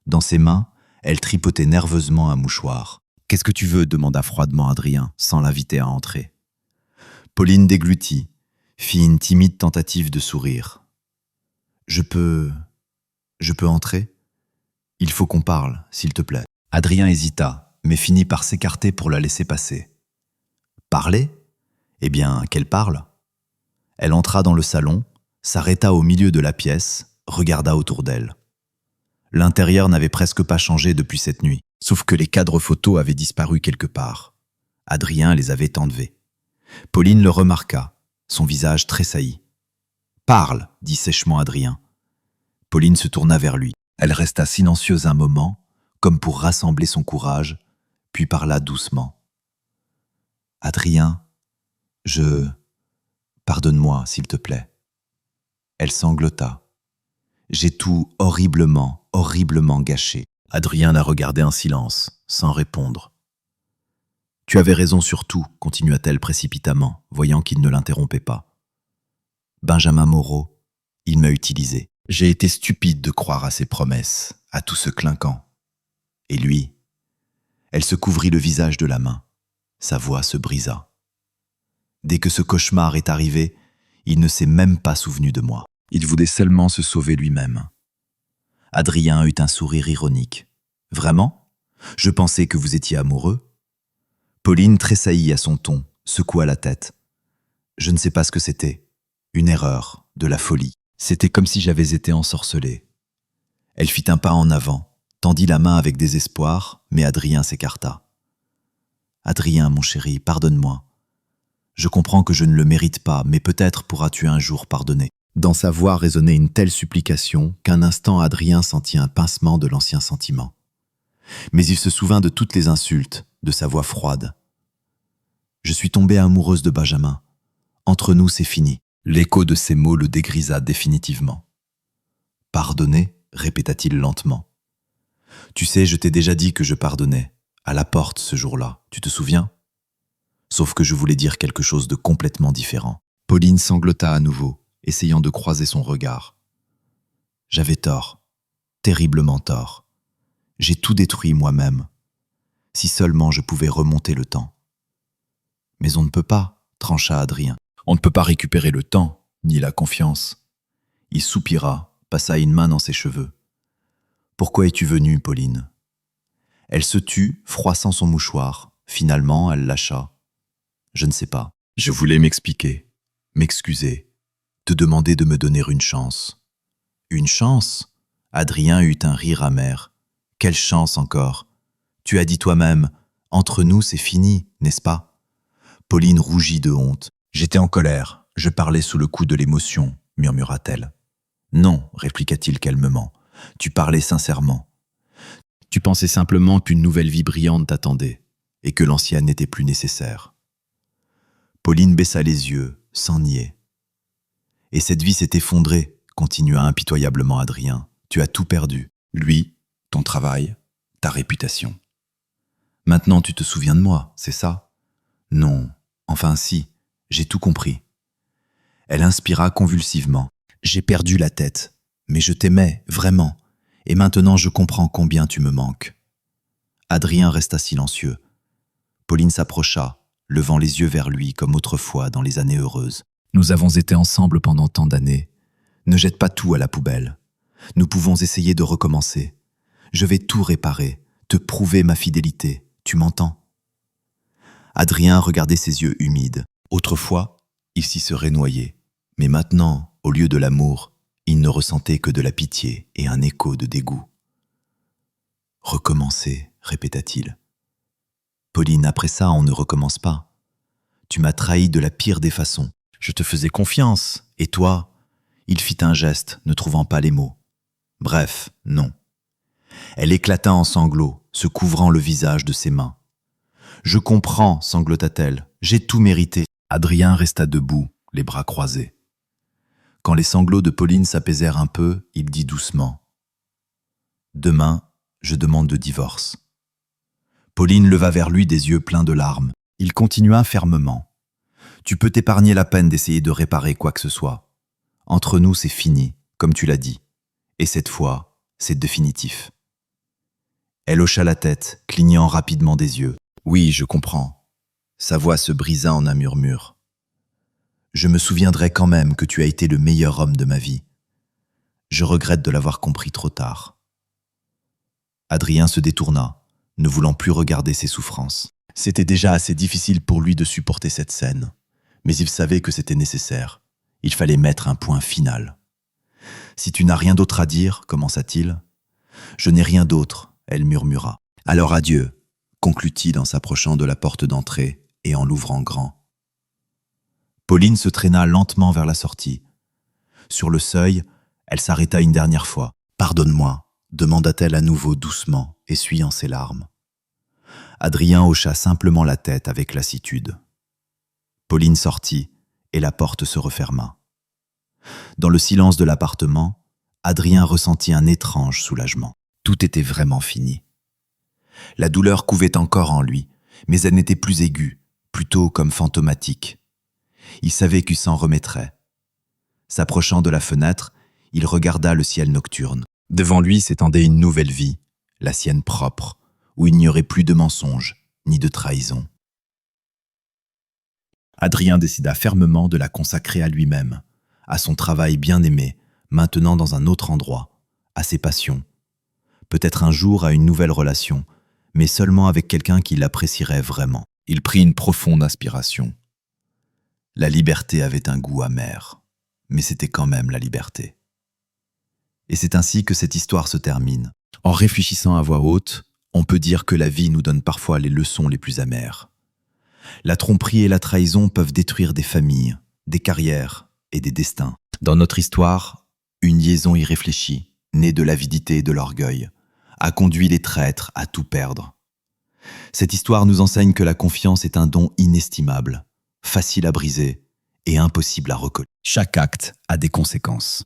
Dans ses mains, elle tripotait nerveusement un mouchoir. « Qu'est-ce que tu veux » demanda froidement Adrien, sans l'inviter à entrer. Pauline déglutit, fit une timide tentative de sourire. « Je peux entrer ? Il faut qu'on parle, s'il te plaît. » Adrien hésita, mais finit par s'écarter pour la laisser passer. « Parler ? Eh bien, qu'elle parle ?» Elle entra dans le salon, s'arrêta au milieu de la pièce, regarda autour d'elle. L'intérieur n'avait presque pas changé depuis cette nuit, sauf que les cadres photos avaient disparu quelque part. Adrien les avait enlevés. Pauline le remarqua, son visage tressaillit. « Parle !» dit sèchement Adrien. Pauline se tourna vers lui. Elle resta silencieuse un moment, comme pour rassembler son courage, puis parla doucement. « Adrien, pardonne-moi, s'il te plaît. » Elle sanglota. « J'ai tout horriblement, horriblement gâché. » Adrien la regardait en silence, sans répondre. « Tu avais raison sur tout, » continua-t-elle précipitamment, voyant qu'il ne l'interrompait pas. « Benjamin Moreau, il m'a utilisé. J'ai été stupide de croire à ses promesses, à tout ce clinquant. Et lui ?» Elle se couvrit le visage de la main. Sa voix se brisa. Dès que ce cauchemar est arrivé, il ne s'est même pas souvenu de moi. Il voulait seulement se sauver lui-même. Adrien eut un sourire ironique. « Vraiment ? Je pensais que vous étiez amoureux ?» Pauline tressaillit à son ton, secoua la tête. « Je ne sais pas ce que c'était. Une erreur, de la folie. C'était comme si j'avais été ensorcelée. » Elle fit un pas en avant, tendit la main avec désespoir, mais Adrien s'écarta. « Adrien, mon chéri, pardonne-moi. Je comprends que je ne le mérite pas, mais peut-être pourras-tu un jour pardonner. » Dans sa voix résonnait une telle supplication qu'un instant Adrien sentit un pincement de l'ancien sentiment. Mais il se souvint de toutes les insultes, de sa voix froide. « Je suis tombée amoureuse de Benjamin. Entre nous, c'est fini. » L'écho de ces mots le dégrisa définitivement. « Pardonner ?» répéta-t-il lentement. « Tu sais, je t'ai déjà dit que je pardonnais, à la porte ce jour-là, tu te souviens ? Sauf que je voulais dire quelque chose de complètement différent. » Pauline sanglota à nouveau, essayant de croiser son regard. « J'avais tort, terriblement tort. J'ai tout détruit moi-même. Si seulement je pouvais remonter le temps. » « Mais on ne peut pas, » trancha Adrien. « On ne peut pas récupérer le temps, ni la confiance. » Il soupira, passa une main dans ses cheveux. « Pourquoi es-tu venue, Pauline ?» Elle se tut, froissant son mouchoir. Finalement, elle lâcha. « Je ne sais pas. Je voulais m'expliquer, m'excuser, te demander de me donner une chance. » « Une chance ?» Adrien eut un rire amer. « Quelle chance encore ? Tu as dit toi-même, entre nous c'est fini, n'est-ce pas ?» Pauline rougit de honte. « J'étais en colère, je parlais sous le coup de l'émotion, » murmura-t-elle. « Non, répliqua-t-il calmement, tu parlais sincèrement. Tu pensais simplement qu'une nouvelle vie brillante t'attendait, et que l'ancienne n'était plus nécessaire. » Pauline baissa les yeux, sans nier. « Et cette vie s'est effondrée, » continua impitoyablement Adrien. « Tu as tout perdu, lui, ton travail, ta réputation. Maintenant tu te souviens de moi, c'est ça ? Non, enfin si, j'ai tout compris. » Elle inspira convulsivement. « J'ai perdu la tête, mais je t'aimais, vraiment, et maintenant je comprends combien tu me manques. » Adrien resta silencieux. Pauline s'approcha, levant les yeux vers lui comme autrefois dans les années heureuses. « Nous avons été ensemble pendant tant d'années. Ne jette pas tout à la poubelle. Nous pouvons essayer de recommencer. Je vais tout réparer, te prouver ma fidélité. Tu m'entends ? » Adrien regardait ses yeux humides. Autrefois, il s'y serait noyé. Mais maintenant, au lieu de l'amour, il ne ressentait que de la pitié et un écho de dégoût. « Recommencer, » répéta-t-il. « Pauline, après ça, on ne recommence pas. Tu m'as trahi de la pire des façons. Je te faisais confiance, et toi ?» Il fit un geste, ne trouvant pas les mots. « Bref, non. » Elle éclata en sanglots, se couvrant le visage de ses mains. « Je comprends, » sanglota-t-elle, « j'ai tout mérité. » Adrien resta debout, les bras croisés. Quand les sanglots de Pauline s'apaisèrent un peu, il dit doucement « Demain, je demande de divorce. » Pauline leva vers lui des yeux pleins de larmes. Il continua fermement. « Tu peux t'épargner la peine d'essayer de réparer quoi que ce soit. Entre nous, c'est fini, comme tu l'as dit. Et cette fois, c'est définitif. » Elle hocha la tête, clignant rapidement des yeux. « Oui, je comprends. » Sa voix se brisa en un murmure. « Je me souviendrai quand même que tu as été le meilleur homme de ma vie. Je regrette de l'avoir compris trop tard. » Adrien se détourna, ne voulant plus regarder ses souffrances. C'était déjà assez difficile pour lui de supporter cette scène, mais il savait que c'était nécessaire. Il fallait mettre un point final. « Si tu n'as rien d'autre à dire, commença-t-il. « Je n'ai rien d'autre, » elle murmura. « Alors adieu, » conclut-il en s'approchant de la porte d'entrée et en l'ouvrant grand. Pauline se traîna lentement vers la sortie. Sur le seuil, elle s'arrêta une dernière fois. « Pardonne-moi » demanda-t-elle à nouveau doucement, essuyant ses larmes. Adrien hocha simplement la tête avec lassitude. Pauline sortit et la porte se referma. Dans le silence de l'appartement, Adrien ressentit un étrange soulagement. Tout était vraiment fini. La douleur couvait encore en lui, mais elle n'était plus aiguë, plutôt comme fantomatique. Il savait qu'il s'en remettrait. S'approchant de la fenêtre, il regarda le ciel nocturne. Devant lui s'étendait une nouvelle vie, la sienne propre, où il n'y aurait plus de mensonges ni de trahison. Adrien décida fermement de la consacrer à lui-même, à son travail bien-aimé, maintenant dans un autre endroit, à ses passions. Peut-être un jour à une nouvelle relation, mais seulement avec quelqu'un qui l'apprécierait vraiment. Il prit une profonde inspiration. La liberté avait un goût amer, mais c'était quand même la liberté. Et c'est ainsi que cette histoire se termine. En réfléchissant à voix haute, on peut dire que la vie nous donne parfois les leçons les plus amères. La tromperie et la trahison peuvent détruire des familles, des carrières et des destins. Dans notre histoire, une liaison irréfléchie, née de l'avidité et de l'orgueil, a conduit les traîtres à tout perdre. Cette histoire nous enseigne que la confiance est un don inestimable, facile à briser et impossible à recoller. Chaque acte a des conséquences.